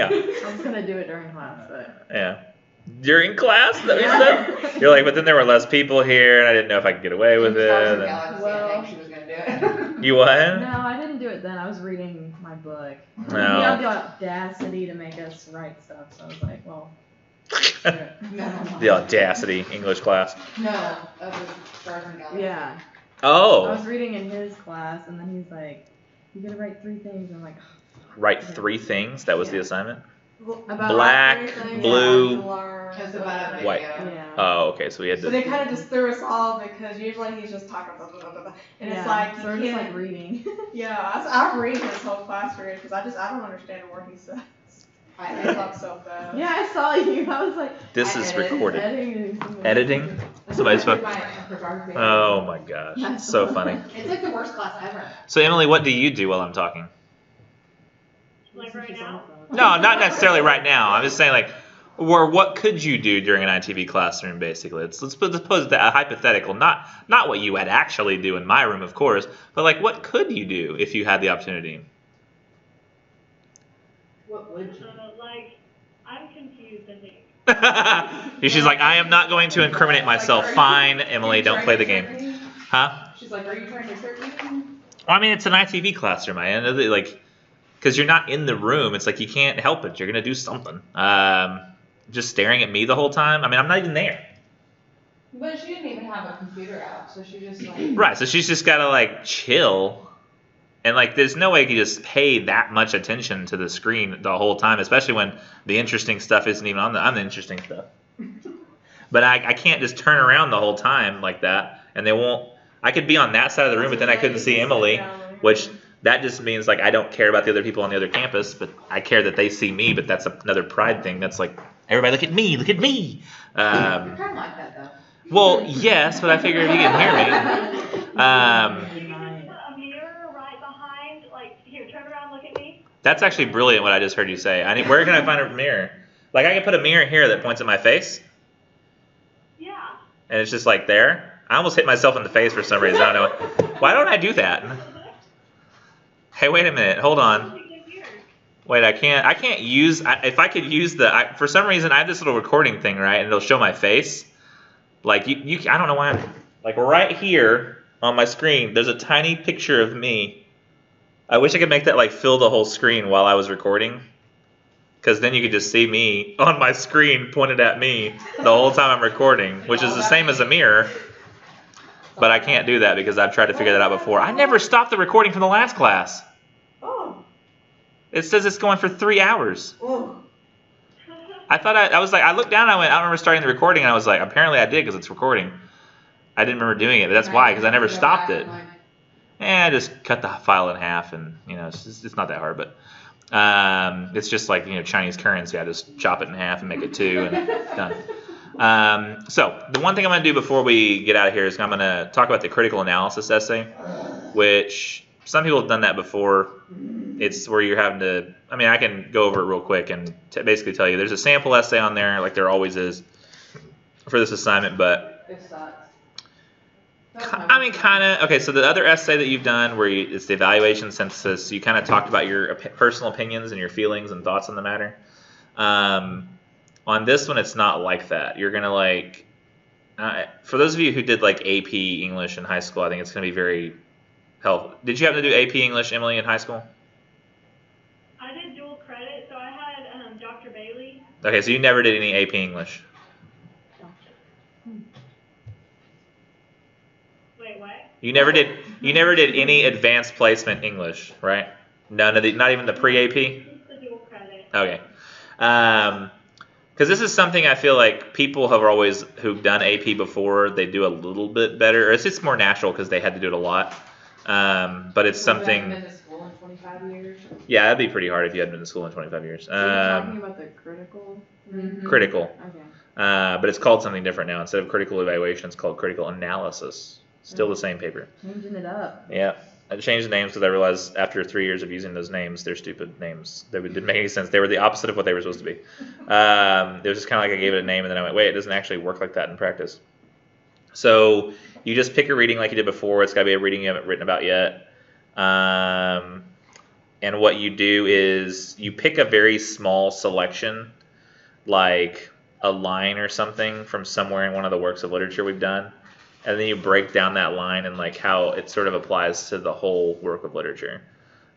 I was gonna do it during class, but Yeah. During class, that we said? You're like, but then there were less people here, and I didn't know if I could get away with it. Chaucer and- Galaxy, I think she was gonna do it. You what? no, I didn't do it then. I was reading my book. No. He had the audacity to make us write stuff, so I was like, well, screw it. No. The audacity, English class. No, of the Stars and Galaxies. Yeah. I Oh, was reading in his class, and then he's like, "You gotta write 3 things." I'm like, write 3 things. That was the assignment. About Black, everything blue, that you learn. It's about a White. video. yeah. Oh, okay. So we had So they to. kind of just threw us all because usually he's just talking blah, blah, blah, blah, blah. And yeah. it's like, so we're you just can't, like reading. yeah, I'm reading this whole class period because I don't understand a word he says. I It talks so fast. yeah, I saw you. I was like, This I is edited. recorded. editing. something. Editing? Somebody's phone. phone. Oh my gosh, it's so funny. It's like the worst class ever. So Emily, what do you do while I'm talking? Like right now? No, not necessarily right now. I'm just saying, like, or what could you do during an ITV classroom? Basically, let's pose that a hypothetical, not what you would actually do in my room, of course, but like, what could you do if you had the opportunity? What would you? Like, I'm confused, I think. She's like, I am not going to incriminate myself. Fine, Emily, don't play the game. Huh? She's like, are you trying to search me? Well, I mean, it's an ITV classroom. I know that, like, because you're not in the room. It's like you can't help it. You're gonna do something. Just staring at me the whole time. I mean, I'm not even there. But she didn't even have a computer out, so she just like. Right. So she's just gotta like chill, and like, there's no way you can just pay that much attention to the screen the whole time, especially when the interesting stuff isn't even on the interesting stuff. But I can't just turn around the whole time like that, and they won't. I could be on that side of the room, but then I couldn't see Emily, which. That just means like I don't care about the other people on the other campus, but I care that they see me. But that's another pride thing. That's like, everybody look at me, look at me. You're kind of like that though. Well, yes, but I figure if you can hear me. A mirror right behind, like, here, turn around, look at me. That's actually brilliant what I just heard you say. Where can I find a mirror? Like, I can put a mirror here that points at my face, Yeah. and it's just like there. I almost hit myself in the face for some reason. I don't know. Why don't I do that? Hey, wait a minute. Hold on. Wait, I can't use, if I could use for some reason, I have this little recording thing, right? And it'll show my face. Like, I don't know why like right here on my screen, there's a tiny picture of me. I wish I could make that, like, fill the whole screen while I was recording. Because then you could just see me on my screen pointed at me the whole time I'm recording, which is the same as a mirror. But I can't do that because I've tried to figure that out before. I never stopped the recording from the last class. Oh. It says it's going for 3 hours. Oh. I thought I was like, I looked down and I went, I don't remember starting the recording, and I was like, apparently I did because it's recording. I didn't remember doing it, but that's why, because I never stopped it. I just cut the file in half, and it's not that hard, but it's just like Chinese currency. I just chop it in half and make it 2, and done. So the one thing I'm going to do before we get out of here is I'm going to talk about the critical analysis essay, which some people have done that before. It's where you're having to, I mean, I can go over it real quick and basically tell you there's a sample essay on there, like there always is for this assignment, but It sucks. I mean, kind of. Okay, so the other essay that you've done where it's the evaluation synthesis, you kind of talked about your personal opinions and your feelings and thoughts on the matter. On this one, it's not like that. You're going to for those of you who did like AP English in high school, I think it's going to be very helpful. Did you happen to do AP English, Emily, in high school? I did dual credit, so I had Dr. Bailey. Okay, so you never did any AP English. Wait, what? You never did any advanced placement English, right? None of not even the pre-AP? Just the dual credit. Okay. Because this is something I feel like people who've done AP before, they do a little bit better. Or it's just more natural because they had to do it a lot. But it's something. You haven't been to school in 25 years? Yeah, that'd be pretty hard if you hadn't been to school in 25 years. So you're talking about the critical? Critical. Okay. But it's called something different now. Instead of critical evaluation, it's called critical analysis. Still the same paper. Changing it up. Yeah. I changed the names because I realized after 3 years of using those names, they're stupid names. They didn't make any sense. They were the opposite of what they were supposed to be. It was just kind of like I gave it a name, and then I went, wait, it doesn't actually work like that in practice. So you just pick a reading like you did before. It's got to be a reading you haven't written about yet. And what you do is you pick a very small selection, like a line or something from somewhere in one of the works of literature we've done. And then you break down that line and like how it sort of applies to the whole work of literature.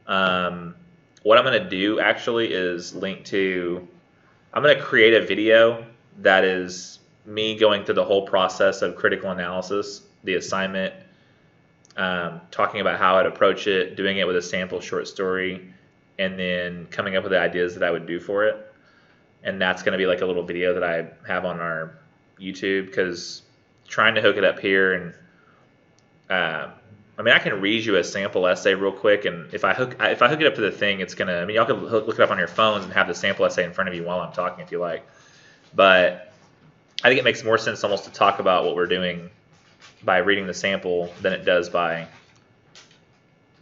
What I'm going to do actually is I'm going to create a video that is me going through the whole process of critical analysis, the assignment, talking about how I'd approach it, doing it with a sample short story, and then coming up with the ideas that I would do for it. And that's going to be like a little video that I have on our YouTube, because trying to hook it up here and I can read you a sample essay real quick, and if I hook it up to the thing, it's gonna. Y'all can look it up on your phones and have the sample essay in front of you while I'm talking if you like. But I think it makes more sense almost to talk about what we're doing by reading the sample than it does by.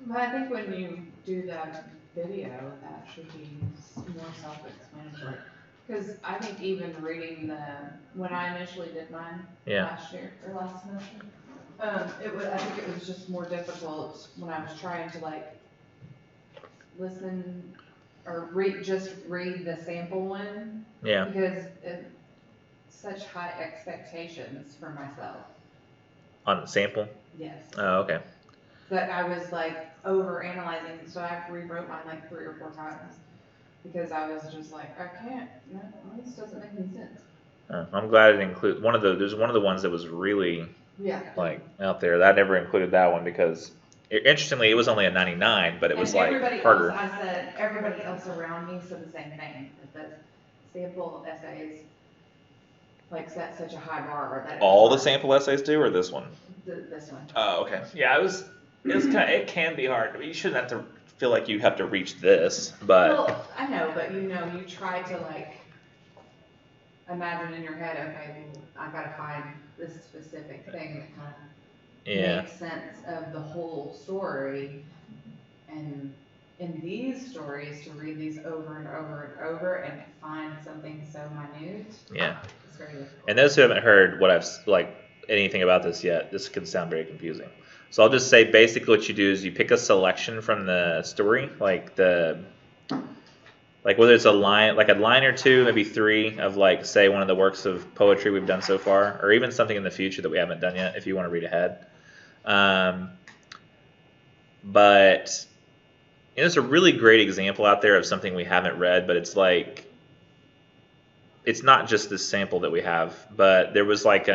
But I think when you do that video, that should be more self-explanatory. Because I think even reading when I initially did mine last year or last semester, I think it was just more difficult when I was trying to like listen or read the sample one. Yeah. Because such high expectations for myself. On the sample? Yes. Oh, okay. But I was like over analyzing, so I rewrote mine like 3 or 4 times. Because I was just like, I can't, this doesn't make any sense. I'm glad it includes there's one of the ones that was really like out there. That never included that one because interestingly, it was only a 99, but it was like harder. I said everybody else around me said the same thing. That the sample essays like set such a high bar. That all the sample essays do, or this one? This one. Oh, okay. Yeah, it can be hard. I mean, you shouldn't have to feel like you have to reach this, but. Well, I know, but you try to like imagine in your head, okay, I gotta find this specific thing that kind of makes sense of the whole story. And in these stories, to read these over and over and over and find something so minute. Yeah. It's very difficult. And those who haven't heard what I've anything about this yet, this could sound very confusing. So I'll just say basically what you do is you pick a selection from the story, like whether it's a line or 2, maybe 3 of like say one of the works of poetry we've done so far, or even something in the future that we haven't done yet if you want to read ahead. But there's a really great example out there of something we haven't read, but it's like it's not just this sample that we have, but there was like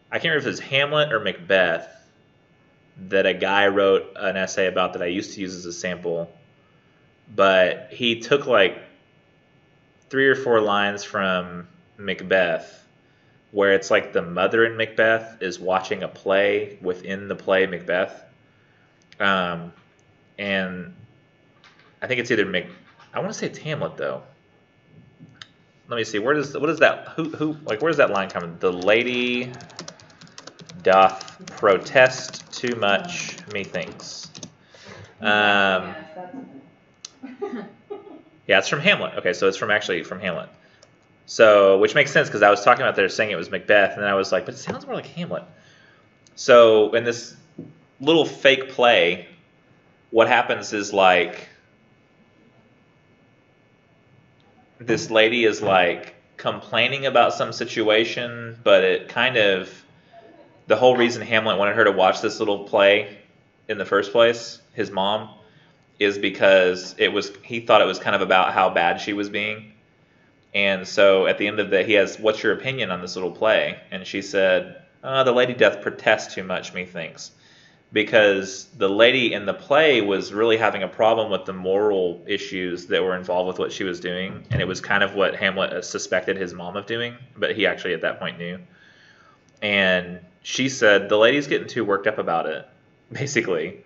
I can't remember if it was Hamlet or Macbeth that a guy wrote an essay about that I used to use as a sample, but he took like 3 or 4 lines from Macbeth where it's like the mother in Macbeth is watching a play within the play Macbeth. And I think it's either I want to say it's Hamlet though. Let me see. What is that? Where's that line coming? The lady doth protest too much, methinks. Yeah, it's from Hamlet. Okay, so it's from Hamlet. So, which makes sense because I was talking about they're saying it was Macbeth, and then I was like, but it sounds more like Hamlet. So, in this little fake play, what happens is like this lady is like complaining about some situation, but it kind of the whole reason Hamlet wanted her to watch this little play in the first place, his mom, is because he thought it was kind of about how bad she was being. And so at the end of he has, what's your opinion on this little play? And she said, the lady doth protest too much, methinks. Because the lady in the play was really having a problem with the moral issues that were involved with what she was doing. And it was kind of what Hamlet suspected his mom of doing, but he actually at that point knew. And she said, the lady's getting too worked up about it, basically.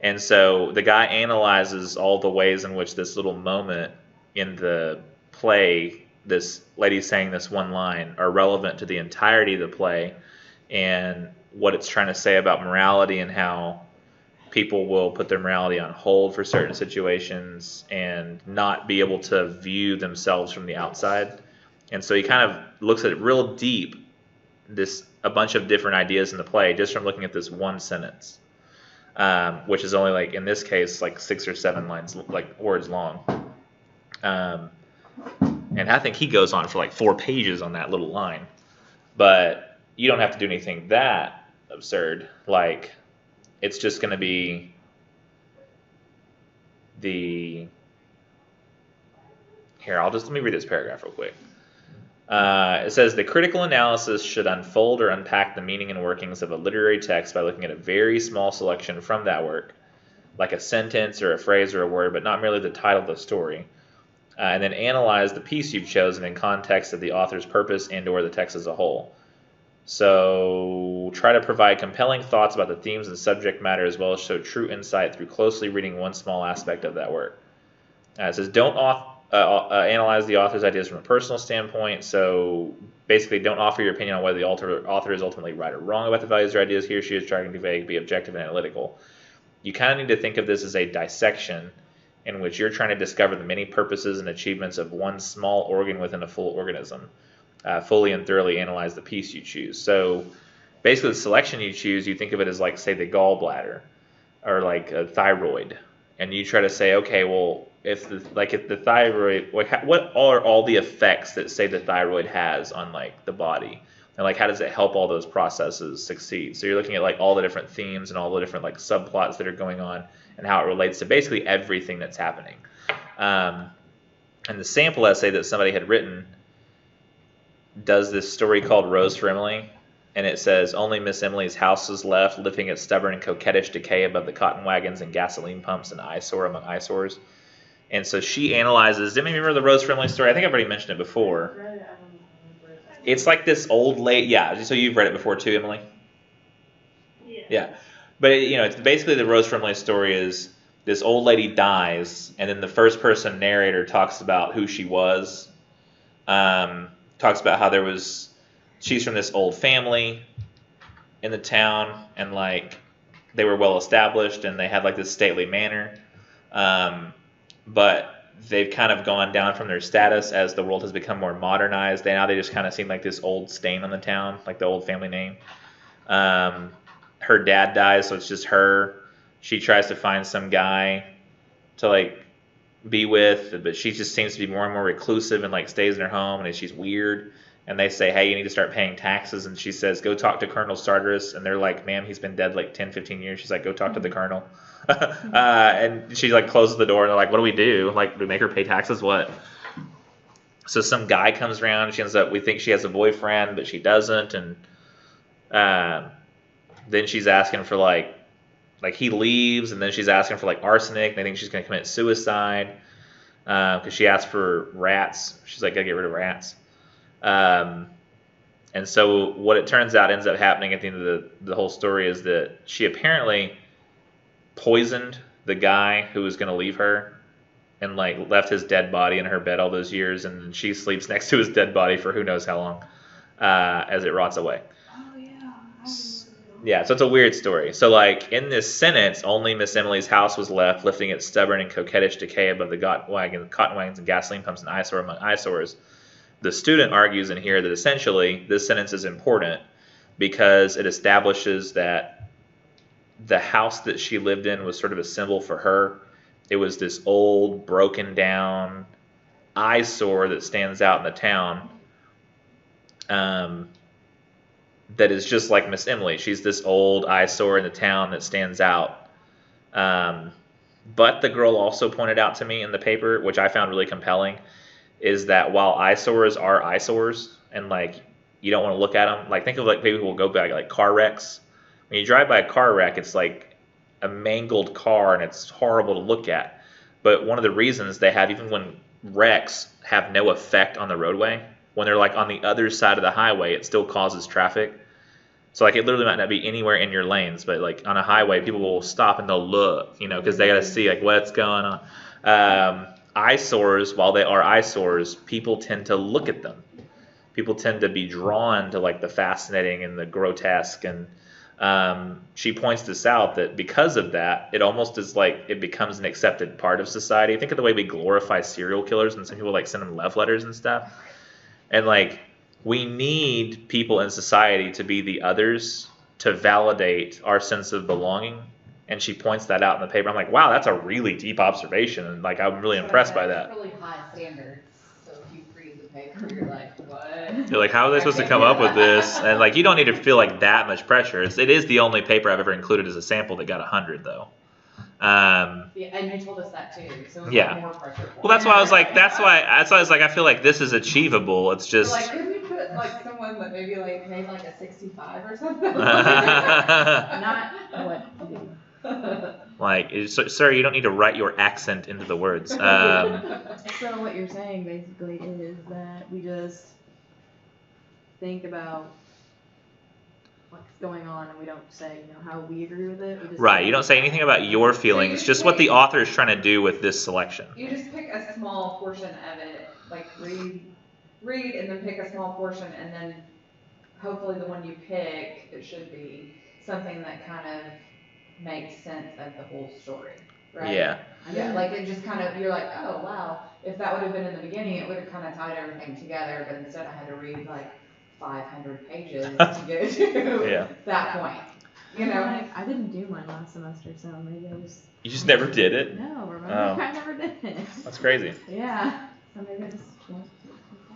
And so the guy analyzes all the ways in which this little moment in the play this lady saying this one line are relevant to the entirety of the play and what it's trying to say about morality and how people will put their morality on hold for certain situations and not be able to view themselves from the outside. And so he kind of looks at it real deep, a bunch of different ideas in the play just from looking at this one sentence, which is only like in this case like 6 or 7 lines, like words long. And I think he goes on for like 4 pages on that little line. But you don't have to do anything that absurd. Like, it's just going to be Here, let me read this paragraph real quick. It says, the critical analysis should unfold or unpack the meaning and workings of a literary text by looking at a very small selection from that work, like a sentence or a phrase or a word, but not merely the title of the story. And then analyze the piece you've chosen in context of the author's purpose and or the text as a whole. So try to provide compelling thoughts about the themes and subject matter as well as show true insight through closely reading one small aspect of that work. It says don't analyze the author's ideas from a personal standpoint. So basically don't offer your opinion on whether the author is ultimately right or wrong about the values or ideas he or she is trying to convey. Be objective and analytical. You kind of need to think of this as a dissection in which you're trying to discover the many purposes and achievements of one small organ within a full organism. Fully and thoroughly analyze the piece you choose. So basically the selection you choose, you think of it as like, say, the gallbladder or like a thyroid. And you try to say, okay, well, if the thyroid, what are all the effects that, say, the thyroid has on like the body? And like, how does it help all those processes succeed? So you're looking at like all the different themes and all the different like subplots that are going on and how it relates to basically everything that's happening. And the sample essay that somebody had written does this story called Rose for Emily, and it says, only Miss Emily's house was left, lifting its stubborn and coquettish decay above the cotton wagons and gasoline pumps and eyesore among eyesores. And so she analyzes, didn't you remember the Rose for Emily story? I think I've already mentioned it before. It's like this old lady, yeah, so you've read it before too, Emily? Yeah. But, it's basically the Rose for Emily story is this old lady dies, and then the first person narrator talks about who she was, talks about how she's from this old family in the town, and like they were well established and they had like this stately manner, but they've kind of gone down from their status as the world has become more modernized. Now they just kind of seem like this old stain on the town, like the old family name. Her dad dies, so it's just her. She tries to find some guy to like be with, but she just seems to be more and more reclusive and like stays in her home, and she's weird. And they say, hey, you need to start paying taxes. And she says, go talk to Colonel Sartorus. And they're like, ma'am, he's been dead like 10, 15 years. She's like, go talk to the colonel. And she like closes the door, and they're like, what do we do? Like, do we make her pay taxes? What? So some guy comes around. We think she has a boyfriend, but she doesn't. And then she's asking for like he leaves, and then she's asking for like arsenic. And they think she's going to commit suicide because she asked for rats. She's like, gotta get rid of rats. And so what it turns out ends up happening at the end of the whole story is that she apparently poisoned the guy who was going to leave her and like left his dead body in her bed all those years, and she sleeps next to his dead body for who knows how long as it rots away. Oh, yeah. Yeah, so it's a weird story. So like in this sentence, only Miss Emily's house was left, lifting its stubborn and coquettish decay above the cotton wagons and gasoline pumps and eyesore among eyesores. The student argues in here that essentially this sentence is important because it establishes that the house that she lived in was sort of a symbol for her. It was this old, broken down eyesore that stands out in the town that is just like Miss Emily. She's this old eyesore in the town that stands out. But the girl also pointed out to me in the paper, which I found really compelling, is that while eyesores are eyesores and like you don't want to look at them, like think of like people who will go by like car wrecks. When you drive by a car wreck, it's like a mangled car and it's horrible to look at. But one of the reasons they have, even when wrecks have no effect on the roadway, when they're like on the other side of the highway, it still causes traffic. So like it literally might not be anywhere in your lanes, but like on a highway, people will stop and they'll look, because they got to see like what's going on. eyesores, while they are eyesores, people tend to look at them. People tend to be drawn to like the fascinating and the grotesque, and she points this out that because of that, it almost is like it becomes an accepted part of society. Think of the way we glorify serial killers, and some people like send them love letters and stuff. And like we need people in society to be the others to validate our sense of belonging. And she points that out in the paper. I'm like, wow, that's a really deep observation, and like I'm really impressed by that. Really high standards. So if you read the paper, you're like, what? You're like, how are they supposed to come up with this? And like, you don't need to feel like that much pressure. It is the only paper I've ever included as a sample that got 100 though. Yeah, and you told us that too. So it was Yeah. like more pressure. Well, that's why I was like, that's why I was like, I feel like this is achievable. It's just. Like, couldn't you put like someone that maybe like made like a 65 or something? Not what you do. Like, sir, you don't need to write your accent into the words. So what you're saying basically is that we just think about what's going on and we don't say, how we agree with it. We just Right, you don't say anything about your feelings, just what the author is trying to do with this selection. You just pick a small portion of it, like read and then pick a small portion, and then hopefully the one you pick, it should be something that kind of makes sense of the whole story, right? Yeah. Yeah, like it just kind of, you're like, oh wow, if that would have been in the beginning, it would have kind of tied everything together, but instead I had to read like 500 pages to get to that point. I didn't do mine last semester, so maybe I just. You just never did it? No, remember? Oh. I never did it. That's crazy. Yeah. So maybe I just.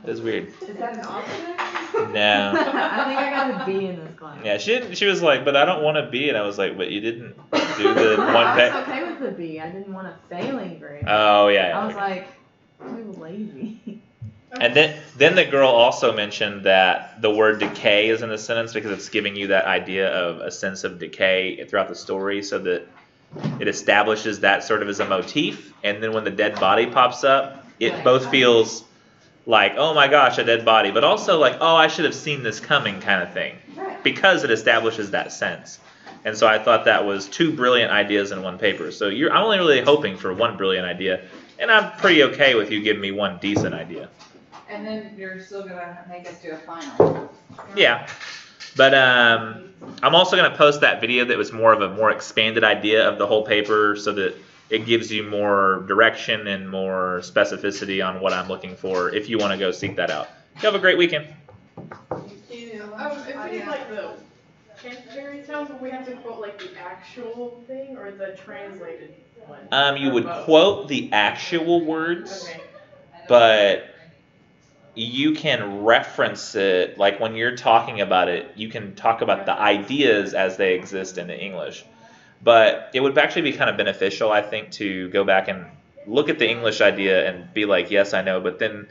That's weird. Is that an option? No. I think I got a B in this class. Yeah, she was like, but I don't want a B, and I was like, but you didn't do the one I was okay with the B. I didn't want a failing grade. Oh yeah. I was like, I'm lazy. And then the girl also mentioned that the word decay is in the sentence because it's giving you that idea of a sense of decay throughout the story, so that it establishes that sort of as a motif, and then when the dead body pops up, it both feels like, oh my gosh, a dead body, but also like, oh, I should have seen this coming kind of thing, because it establishes that sense. And so I thought that was two brilliant ideas in one paper. So I'm only really hoping for one brilliant idea, and I'm pretty okay with you giving me one decent idea. And then you're still gonna make us do a final. Yeah, but I'm also gonna post that video that was more of a more expanded idea of the whole paper, so that it gives you more direction and more specificity on what I'm looking for if you want to go seek that out. You have a great weekend. If we did like the Canterbury towns, would we have to quote like the actual thing or the translated one? You would quote the actual words, Okay. but you can reference it, like when you're talking about it, you can talk about the ideas as they exist in the English. But it would actually be kind of beneficial, I think, to go back and look at the English idea and be like, yes, I know. But then,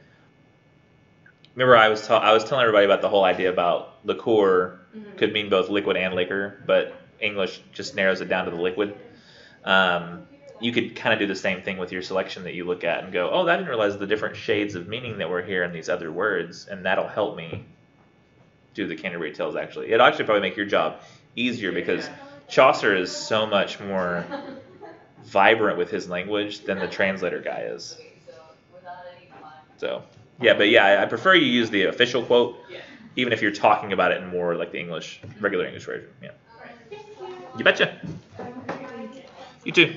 remember, I was telling everybody about the whole idea about liqueur could mean both liquid and liquor, but English just narrows it down to the liquid. You could kind of do the same thing with your selection that you look at and go, oh, I didn't realize the different shades of meaning that were here in these other words, and that'll help me do the Canterbury Tales, actually. It'll actually probably make your job easier because Chaucer is so much more vibrant with his language than the translator guy is. So, I prefer you use the official quote, even if you're talking about it in more like the regular English version. Yeah. You betcha. You too.